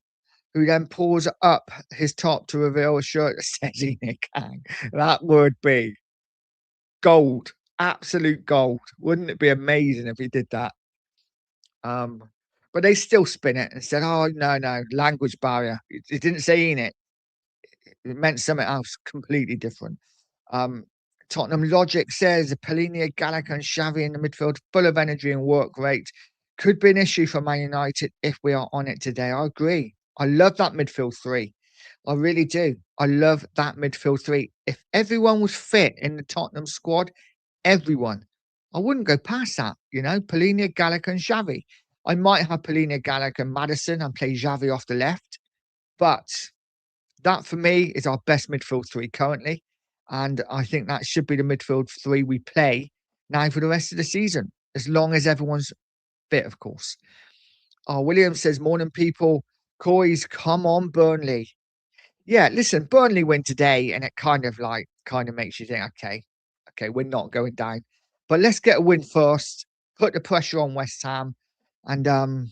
Speaker 1: who then pulls up his top to reveal a shirt that says Enoch Kang. That would be gold, absolute gold. Wouldn't it be amazing if he did that? But they still spin it and said, oh, no, language barrier. It didn't say Enoch. It meant something else completely different. Um, Tottenham Logic says Polinia, Gallagher, and Xavi in the midfield, full of energy and work rate. Could be an issue for Man United if we are on it today. I agree. I love that midfield three. I really do. I love that midfield three. If everyone was fit in the Tottenham squad, everyone, I wouldn't go past that. Polinia, Gallagher, and Xavi. I might have Polinia, Gallagher, and Madison and play Xavi off the left, but that for me is our best midfield three currently. And I think that should be the midfield three we play now for the rest of the season, as long as everyone's fit, of course. William says, morning, people. Coys, come on, Burnley. Yeah, listen, Burnley win today, and it kind of makes you think, okay, we're not going down. But let's get a win first, put the pressure on West Ham, and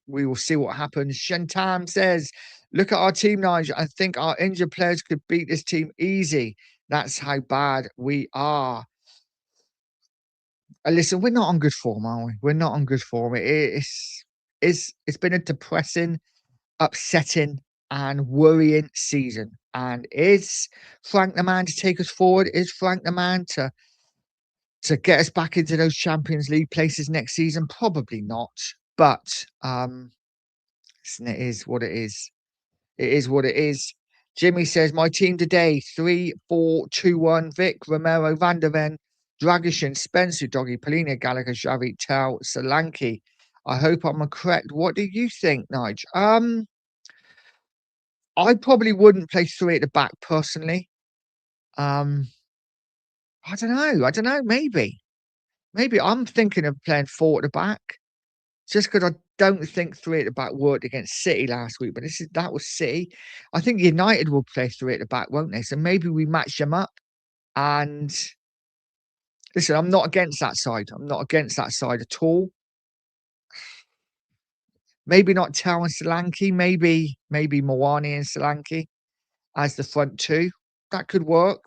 Speaker 1: we will see what happens. Shantam says, look at our team, Nigel. I think our injured players could beat this team easy. That's how bad we are. Listen, we're not on good form, are we? We're not on good form. It's been a depressing, upsetting, and worrying season. And is Frank the man to take us forward? Is Frank the man to get us back into those Champions League places next season? Probably not. But listen, it is what it is. It is what it is. Jimmy says, my team today, 3-4-2-1, Vic, Romero, Van der Ven, Dragishin, Spencer, Doggy, Polina, Gallagher, Xavi, Tau, Solanke. I hope I'm correct. What do you think, Nige? I probably wouldn't play 3 at the back personally. Um, I don't know, maybe. Maybe I'm thinking of playing 4 at the back just because I don't think 3 at the back worked against City last week, but that was City. I think United will play 3 at the back, won't they? So maybe we match them up. And listen, I'm not against that side. I'm not against that side at all. Maybe not Tau and Solanke, maybe Moani and Solanke as the front two. That could work.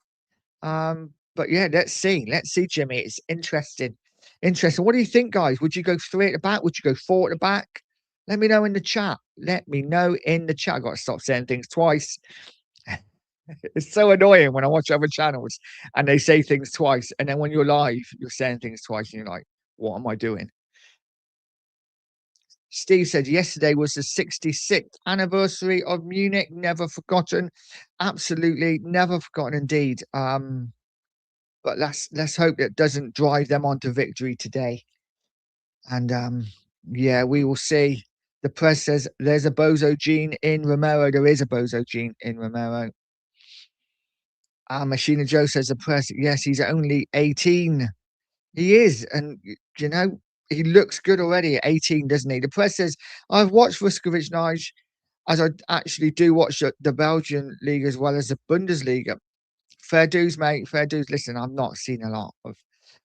Speaker 1: But yeah, let's see. Let's see, Jimmy. It's interesting. Interesting. What do you think, guys? Would you go 3 at the back? Would you go 4 at the back? Let me know in the chat. Let me know in the chat. I've got to stop saying things twice. It's so annoying when I watch other channels and they say things twice. And then when you're live, you're saying things twice and you're like, what am I doing? Steve said yesterday was the 66th anniversary of Munich. Never forgotten. Absolutely never forgotten indeed. But let's hope that doesn't drive them on to victory today. And yeah, we will see. The press says there's a bozo gene in Romero. There is a bozo gene in Romero. Machina Joe says the press, yes, he's only 18. He is, and you know, he looks good already at 18, doesn't he? The press says, I've watched Vuskovic, Nige, as I actually do watch the Belgian league as well as the Bundesliga. Fair dues, mate. Fair dues. Listen, I've not seen a lot of,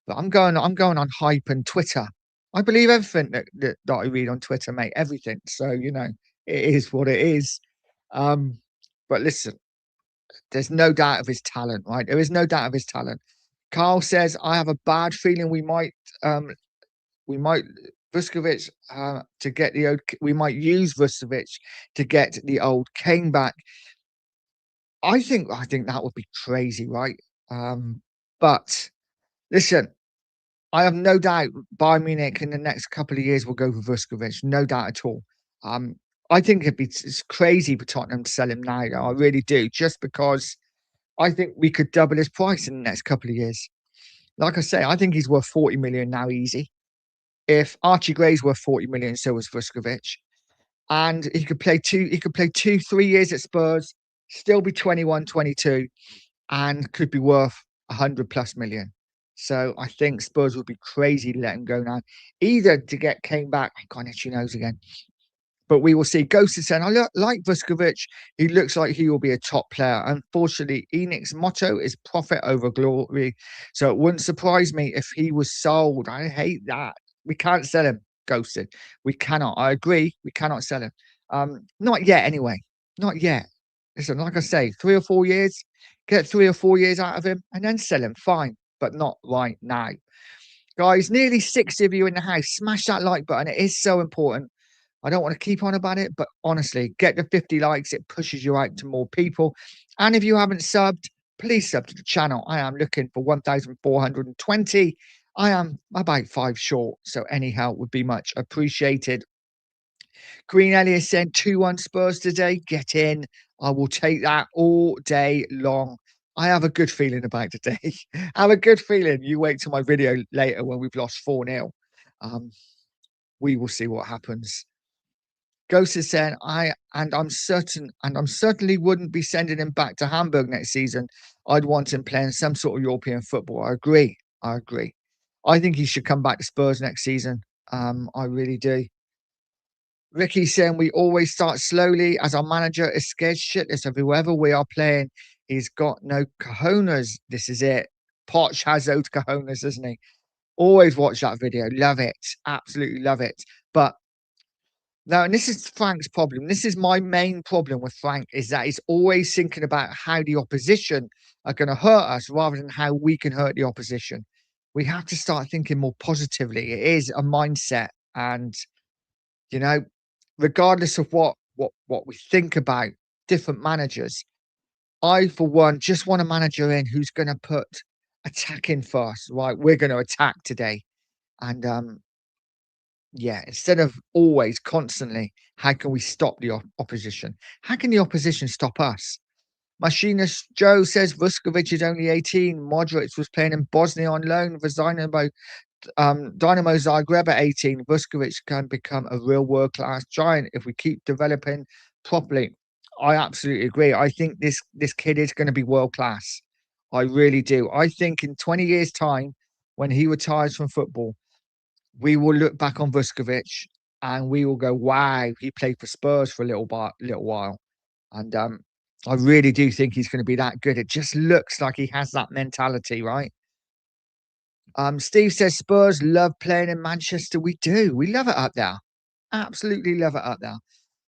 Speaker 1: but I'm going on hype and Twitter. I believe everything that I read on Twitter, mate. Everything. So you know, it is what it is. Um, but listen, there's no doubt of his talent, right? There is no doubt of his talent. Carl says, I have a bad feeling we might Vuskovic to get the old. We might use Vuskovic to get the old Kane back. I think that would be crazy, right? But listen, I have no doubt Bayern Munich in the next couple of years will go for Vuskovic, no doubt at all. Um, I think it's crazy for Tottenham to sell him now. Though. I really do, just because I think we could double his price in the next couple of years. Like I say, I think he's worth 40 million now, easy. If Archie Gray's worth 40 million, so is Vuskovic. And he could play 3 years at Spurs, still be 21, 22, and could be worth 100 plus million. So I think Spurs would be crazy to let him go now. Either to get Kane back, I can't itchy nose again. But we will see. Ghost is saying, I like Vuskovic. He looks like he will be a top player. Unfortunately, Enix's motto is profit over glory. So it wouldn't surprise me if he was sold. I hate that. We can't sell him, Ghosted. We cannot. I agree. We cannot sell him. Not yet, anyway. Not yet. Listen, like I say, 3 or 4 years, get 3 or 4 years out of him and then sell him. Fine. But not right now. Guys, nearly 60 of you in the house. Smash that like button. It is so important. I don't want to keep on about it, but honestly, get the 50 likes. It pushes you out to more people. And if you haven't subbed, please sub to the channel. I am looking for 1,420. I am about 5 short, so any help would be much appreciated. Green Elliot said 2-1 Spurs today. Get in. I will take that all day long. I have a good feeling about today. I have a good feeling. You wait till my video later when we've lost 4-0. We will see what happens. Ghost is saying, I'm certainly wouldn't be sending him back to Hamburg next season. I'd want him playing some sort of European football. I agree. I think he should come back to Spurs next season. I really do. Ricky's saying we always start slowly as our manager is scared shitless of whoever we are playing. He's got no cojones. This is it. Poch has those cojones, doesn't he? Always watch that video. Love it. Absolutely love it. But now, and this is Frank's problem. This is my main problem with Frank, is that he's always thinking about how the opposition are going to hurt us rather than how we can hurt the opposition. We have to start thinking more positively. It is a mindset. And, you know, regardless of what we think about different managers, I, for one, just want a manager in who's going to put attack in first, right? We're going to attack today. And yeah, instead of always constantly, how can we stop the opposition? How can the opposition stop us? Machinist Joe says Vuskovic is only 18. Modric was playing in Bosnia on loan for Dynamo Zagreb at 18. Vuskovic can become a real world-class giant if we keep developing properly. I absolutely agree. I think this kid is gonna be world class. I really do. I think in 20 years' time, when he retires from football, we will look back on Vuskovic and we will go, "Wow, he played for Spurs for a little while." And, I really do think he's gonna be that good. It just looks like he has that mentality, right? Steve says, "Spurs love playing in Manchester." We do. We love it up there. Absolutely love it up there.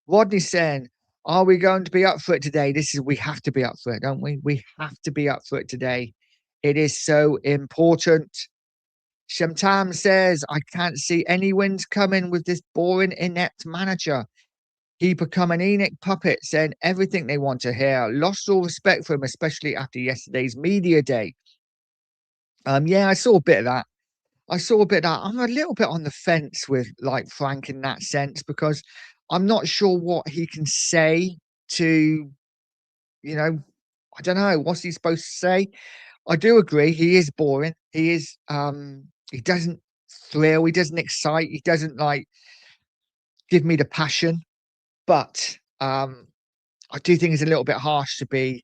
Speaker 1: Rodney's saying, "Are we going to be up for it today?" We have to be up for it, don't we? We have to be up for it today. It is so important. Shamtam says, "I can't see any wins coming with this boring, inept manager. He become an Enoch puppet, saying everything they want to hear. Lost all respect for him, especially after yesterday's media day." Yeah, I saw a bit of that. I saw a bit of that. I'm a little bit on the fence with like Frank in that sense because I'm not sure what he can say to, you know, I don't know, what's he supposed to say? I do agree, he is boring. He doesn't thrill, he doesn't excite, he doesn't like give me the passion. But I do think it's a little bit harsh to be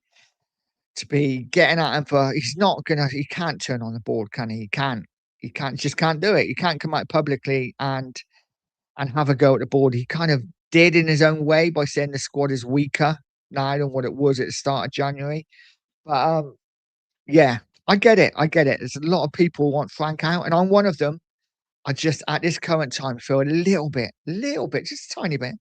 Speaker 1: getting at him for he can't turn on the board, can he? He can't. He can't just can't do it. He can't come out publicly and have a go at the board. He kind of did in his own way by saying the squad is weaker now than what it was at the start of January. But yeah, I get it. I get it. There's a lot of people who want Frank out, and I'm one of them. I just at this current time feel a little bit, just a tiny bit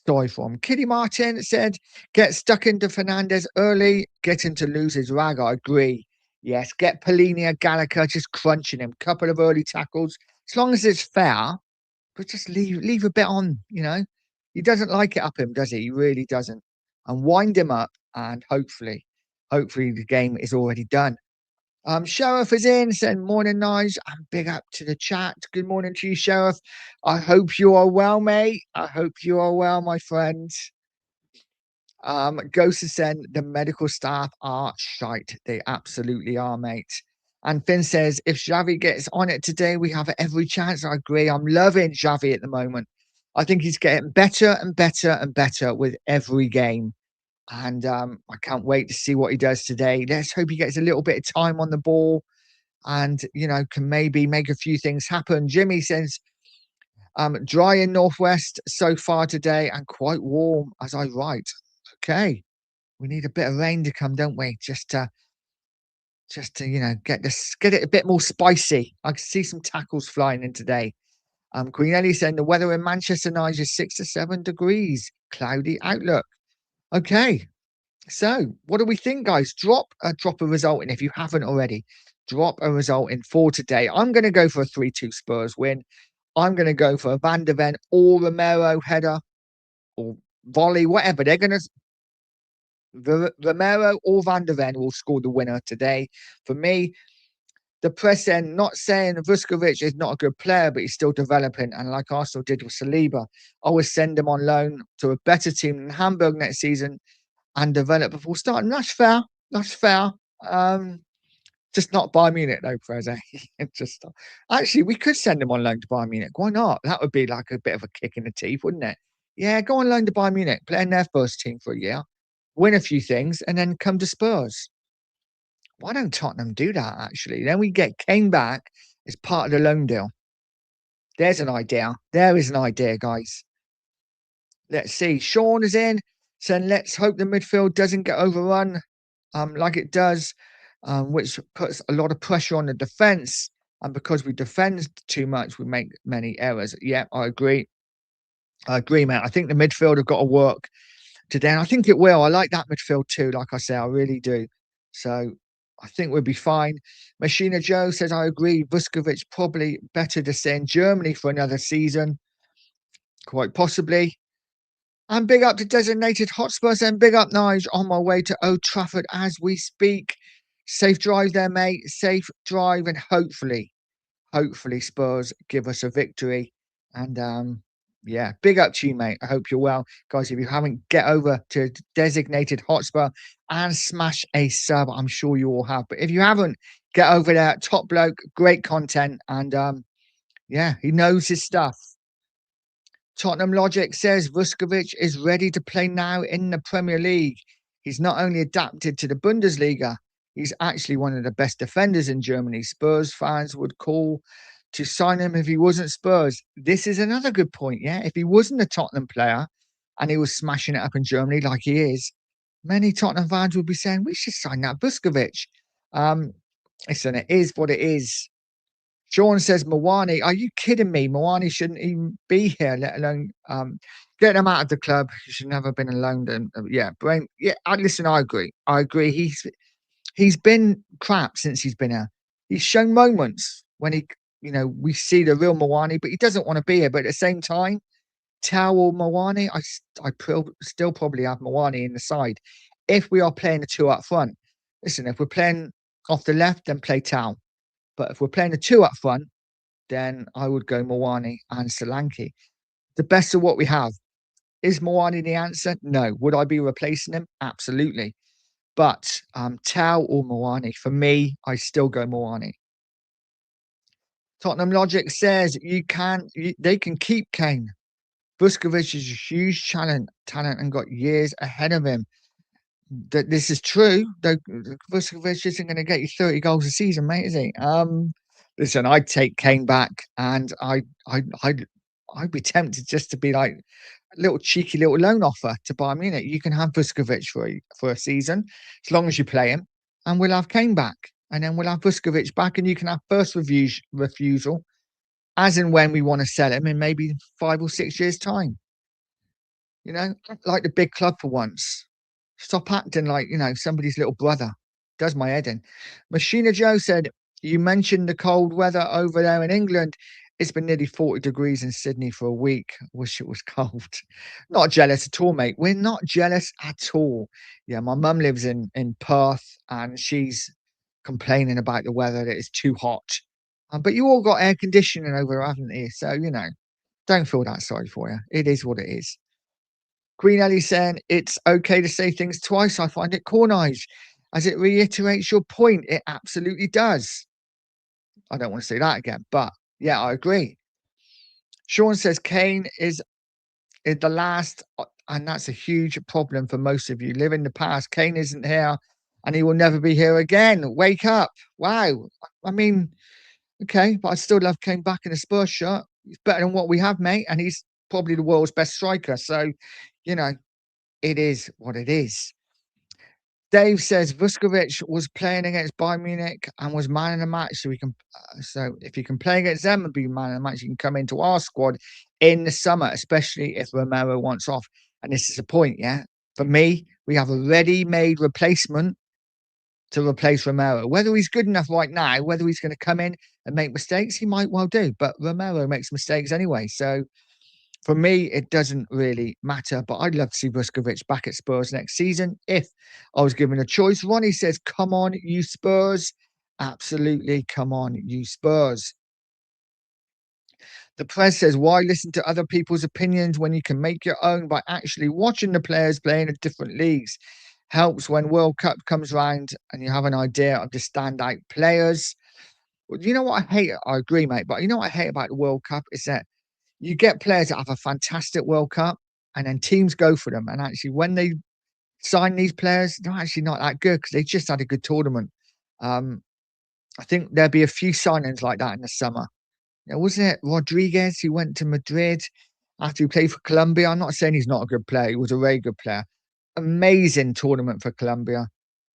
Speaker 1: sorry for him. Kitty Martin said, "Get stuck into Fernandez early, get him to lose his rag." I agree. Yes, get Polini or Gallagher just crunching him. Couple of early tackles. As long as it's fair, but just leave a bit on, you know? He doesn't like it up him, does he? He really doesn't. And wind him up and hopefully the game is already done. Sheriff is in, saying morning Nige and big up to the chat. Good morning to you, Sheriff. I hope you are well, mate. I hope you are well, my friend. Ghost is saying the medical staff are shite. They absolutely are, mate. And Finn says, if Xavi gets on it today, we have every chance. I agree. I'm loving Xavi at the moment. I think he's getting better and better and better with every game. And I can't wait to see what he does today. Let's hope he gets a little bit of time on the ball and, can maybe make a few things happen. Jimmy says, dry in Northwest so far today and quite warm as I write. Okay. We need a bit of rain to come, don't we? Just to get it a bit more spicy. I can see some tackles flying in today. Queen Ellie saying the weather in Manchester now is 6 to 7 degrees, cloudy outlook. Okay, so what do we think, guys? Drop a result in if you haven't already. Drop a result in for today. I'm going to go for a 3-2 Spurs win. I'm going to go for a Van der Ven or Romero header or volley, whatever. They're going to Romero or Van der Ven will score the winner today. For me, the press end, not saying Vuskovic is not a good player, but he's still developing. And like Arsenal did with Saliba, I will send him on loan to a better team than Hamburg next season and develop before starting. That's fair. That's fair. Just not Bayern Munich though, Preze. Just actually, we could send him on loan to Bayern Munich. Why not? That would be like a bit of a kick in the teeth, wouldn't it? Yeah, go on loan to Bayern Munich, play in their first team for a year, win a few things, and then come to Spurs. Why don't Tottenham do that, actually? Then we get Kane back as part of the loan deal. There's an idea. There is an idea, guys. Let's see. Sean is in, saying let's hope the midfield doesn't get overrun like it does, which puts a lot of pressure on the defence. And because we defend too much, we make many errors. Yeah, I agree. I agree, mate. I think the midfield have got to work today. And I think it will. I like that midfield too. Like I say, I really do. So I think we'll be fine. Machina Joe says, I agree. Vuskovic probably better to stay in Germany for another season. Quite possibly. And big up to designated hotspots and big up Nige on my way to Old Trafford as we speak. Safe drive there, mate. Safe drive and hopefully Spurs give us a victory. And yeah, big up to you, mate. I hope you're well. Guys, if you haven't, get over to designated hotspot and smash a sub. I'm sure you all have. But if you haven't, get over there. Top bloke, great content. And yeah, he knows his stuff. Tottenham Logic says Vuskovic is ready to play now in the Premier League. He's not only adapted to the Bundesliga, he's actually one of the best defenders in Germany. Spurs fans would call to sign him if he wasn't Spurs. This is another good point, yeah? If he wasn't a Tottenham player and he was smashing it up in Germany like he is, many Tottenham fans would be saying, we should sign that Vuskovic. Um, Listen, it is what it is. Sean says, Mawani, are you kidding me? Mawani shouldn't even be here, let alone get him out of the club. He should never have been loaned. And yeah, brain. Yeah, listen, I agree. I agree. He's been crap since he's been here. He's shown moments when we see the real Mawani, but he doesn't want to be here. But at the same time, Tao or Mawani, still probably have Mawani in the side if we are playing the two up front. Listen, if we're playing off the left, then play Tao. But if we're playing the two up front, then I would go Mawani and Solanke. The best of what we have. Is Mawani the answer? No. Would I be replacing him? Absolutely. But Tao or Mawani, for me, I still go Mawani. Tottenham Logic says they can keep Kane. Vuskovic is a huge talent and got years ahead of him. That this is true, though. Vuskovic isn't going to get you 30 goals a season, mate, is he? Listen, I'd take Kane back, and I'd be tempted just to be like a little cheeky little loan offer to Bayern Munich. You can have Vuskovic for a season, as long as you play him, and we'll have Kane back, and then we'll have Vuskovic back, and you can have first refusal, as and when we want to sell him in maybe 5 or 6 years' time. Like the big club for once. Stop acting like, somebody's little brother. Does my head in. Machina Joe said, you mentioned the cold weather over there in England. It's been nearly 40 degrees in Sydney for a week. Wish it was cold. Not jealous at all, mate. We're not jealous at all. Yeah, my mum lives in Perth and she's complaining about the weather that it's too hot. But you all got air conditioning over there, haven't you? So, don't feel that sorry for you. It is what it is. Queen Ellie saying it's okay to say things twice. I find it cornised as it reiterates your point. It absolutely does. I don't want to say that again, but yeah, I agree. Sean says Kane is the last, and that's a huge problem for most of you. Live in the past. Kane isn't here, and he will never be here again. Wake up! Wow. I mean, okay, but I still love Kane back in a Spurs shirt. He's better than what we have, mate, and he's probably the world's best striker. So, it is what it is. Dave says Vuskovic was playing against Bayern Munich and was man of the match. So if you can play against them and be man of the match, you can come into our squad in the summer, especially if Romero wants off. And this is the point, yeah. For me, we have a ready-made replacement to replace Romero. Whether he's good enough right now, whether he's going to come in and make mistakes, he might well do. But Romero makes mistakes anyway, so. For me, it doesn't really matter, but I'd love to see Vuskovic back at Spurs next season if I was given a choice. Ronnie says, come on, you Spurs. Absolutely, come on, you Spurs. The press says, why listen to other people's opinions when you can make your own by actually watching the players playing in different leagues? Helps when World Cup comes round and you have an idea of the standout players. Well, you know what I hate? I agree, mate, but you know what I hate about the World Cup is that you get players that have a fantastic World Cup and then teams go for them. And actually, when they sign these players, they're actually not that good because they just had a good tournament. I think there'll be a few signings like that in the summer. Wasn't it Rodriguez who went to Madrid after he played for Colombia? I'm not saying he's not a good player. He was a very good player. Amazing tournament for Colombia.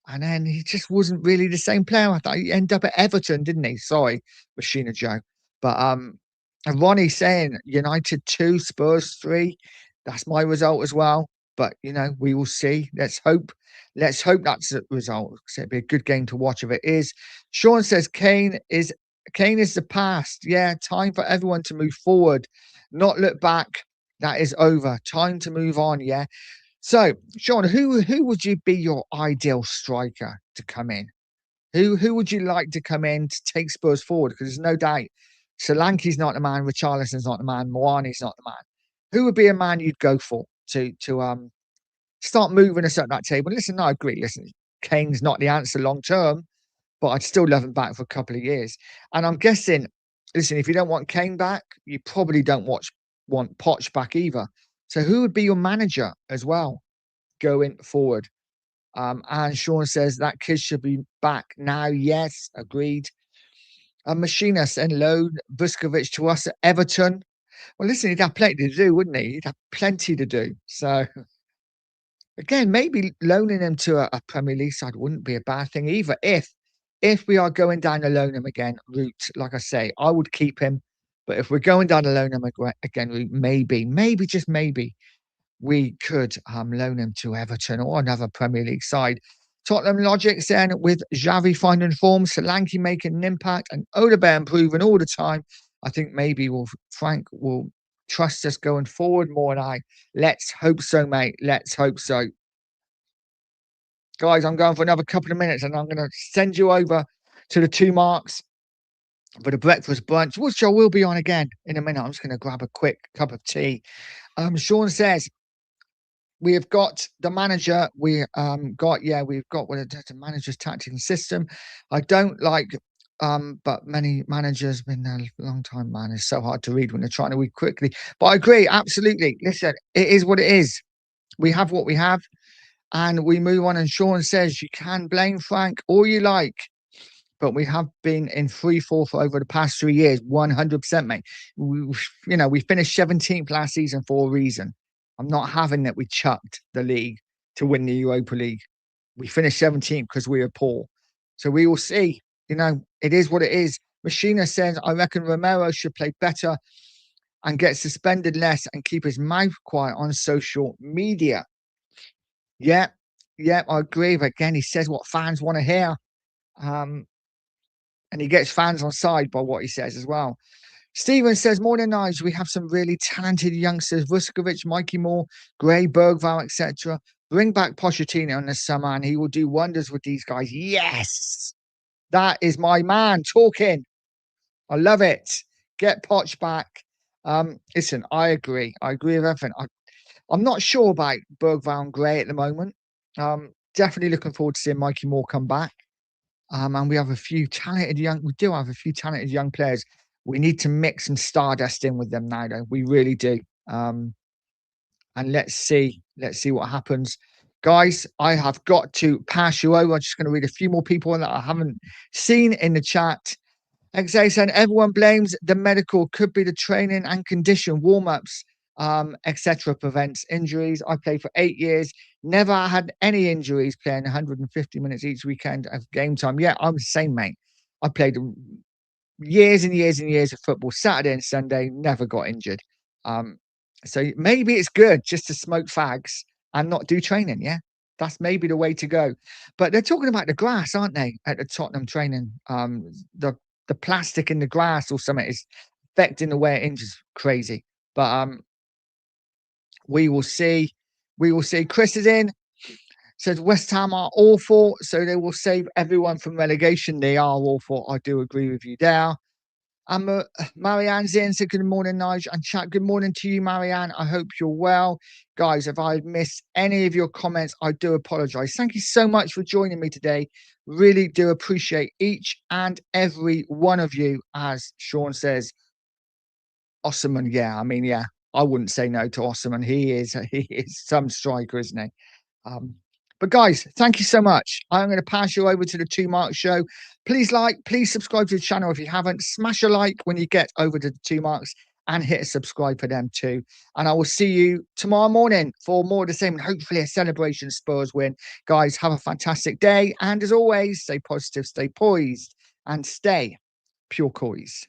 Speaker 1: And then he just wasn't really the same player. I thought he ended up at Everton, didn't he? Sorry, Machina Joe. But and Ronnie saying United 2, Spurs 3. That's my result as well. But, we will see. Let's hope that's the result. It'd be a good game to watch if it is. Sean says Kane is the past. Yeah, time for everyone to move forward, not look back. That is over. Time to move on, yeah. So, Sean, who would you be your ideal striker to come in? Who would you like to come in to take Spurs forward? Because there's no doubt Solanke's not the man, Richarlison's not the man, Moani's not the man. Who would be a man you'd go for to start moving us up that table? Listen, I agree. Listen, Kane's not the answer long term, but I'd still love him back for a couple of years. And I'm guessing, listen, if you don't want Kane back, you probably don't want Poch back either. So who would be your manager as well going forward? And Sean says that kid should be back now. Yes, agreed. Machinist and loan Vuskovic to us at Everton. Well, listen, he'd have plenty to do, wouldn't he? He'd have plenty to do. So again, maybe loaning him to a Premier League side wouldn't be a bad thing either. If we are going down the loan him again route, like I say, I would keep him. But if we're going down the loan him again route, maybe just maybe, we could loan him to Everton or another Premier League side. Tottenham logic then with Xavi finding form, Solanke making an impact, and Odegaard improving all the time. I think maybe Frank will trust us going forward more. And let's hope so, mate. Let's hope so. Guys, I'm going for another couple of minutes, and I'm going to send you over to the 2 marks for the breakfast brunch, which I will be on again in a minute. I'm just going to grab a quick cup of tea. Sean says, we have got the manager. We've got what the manager's tactics and system. I don't like, but many managers been there a long time. Man, it's so hard to read when they're trying to read quickly. But I agree, absolutely. Listen, it is what it is. We have what we have, and we move on. And Sean says you can blame Frank all you like, but we have been in free fall for over the past 3 years, 100%, mate. We finished 17th last season for a reason. I'm not having that we chucked the league to win the Europa League. We finished 17th because we were poor. So we will see. It is what it is. Machina says, I reckon Romero should play better and get suspended less and keep his mouth quiet on social media. Yeah, I agree. But again, he says what fans want to hear. And he gets fans on side by what he says as well. Stephen says, morning, Nige. We have some really talented youngsters. Vuskovic, Mikey Moore, Gray, Bergvall, etc. Bring back Pochettino in the summer and he will do wonders with these guys. Yes! That is my man talking. I love it. Get Poch back. Listen, I agree. I agree with everything. I'm not sure about Bergvall and Gray at the moment. Definitely looking forward to seeing Mikey Moore come back. And we do have a few talented young players. We need to mix some Stardust in with them now, though. We really do. And let's see what happens. Guys, I have got to pass you over. I'm just going to read a few more people that I haven't seen in the chat. XA saying everyone blames the medical, could be the training and condition, warm-ups, etc. prevents injuries. I played for 8 years, never had any injuries, playing 150 minutes each weekend of game time. Yeah, I'm the same, mate. I played years and years and years of football, Saturday and Sunday, never got injured. So maybe it's good just to smoke fags and not do training. Yeah, that's maybe the way to go. But they're talking about the grass, aren't they, at the Tottenham training? The plastic in the grass or something is affecting the way it injures. Crazy. But we will see. We will see. Chris is in. Says West Ham are awful, so they will save everyone from relegation. They are awful. I do agree with you there. And Marianne's in. So good morning, Nigel and chat. Good morning to you, Marianne. I hope you're well. Guys, if I've missed any of your comments, I do apologize. Thank you so much for joining me today. Really do appreciate each and every one of you. As Sean says, Osman, yeah, I wouldn't say no to Osman. He is some striker, isn't he? But guys, thank you so much. I'm going to pass you over to the 2 Marks show. Please please subscribe to the channel if you haven't. Smash a like when you get over to the 2 Marks and hit a subscribe for them too. And I will see you tomorrow morning for more of the same and hopefully a celebration Spurs win. Guys, have a fantastic day. And as always, stay positive, stay poised, and stay pure Coys.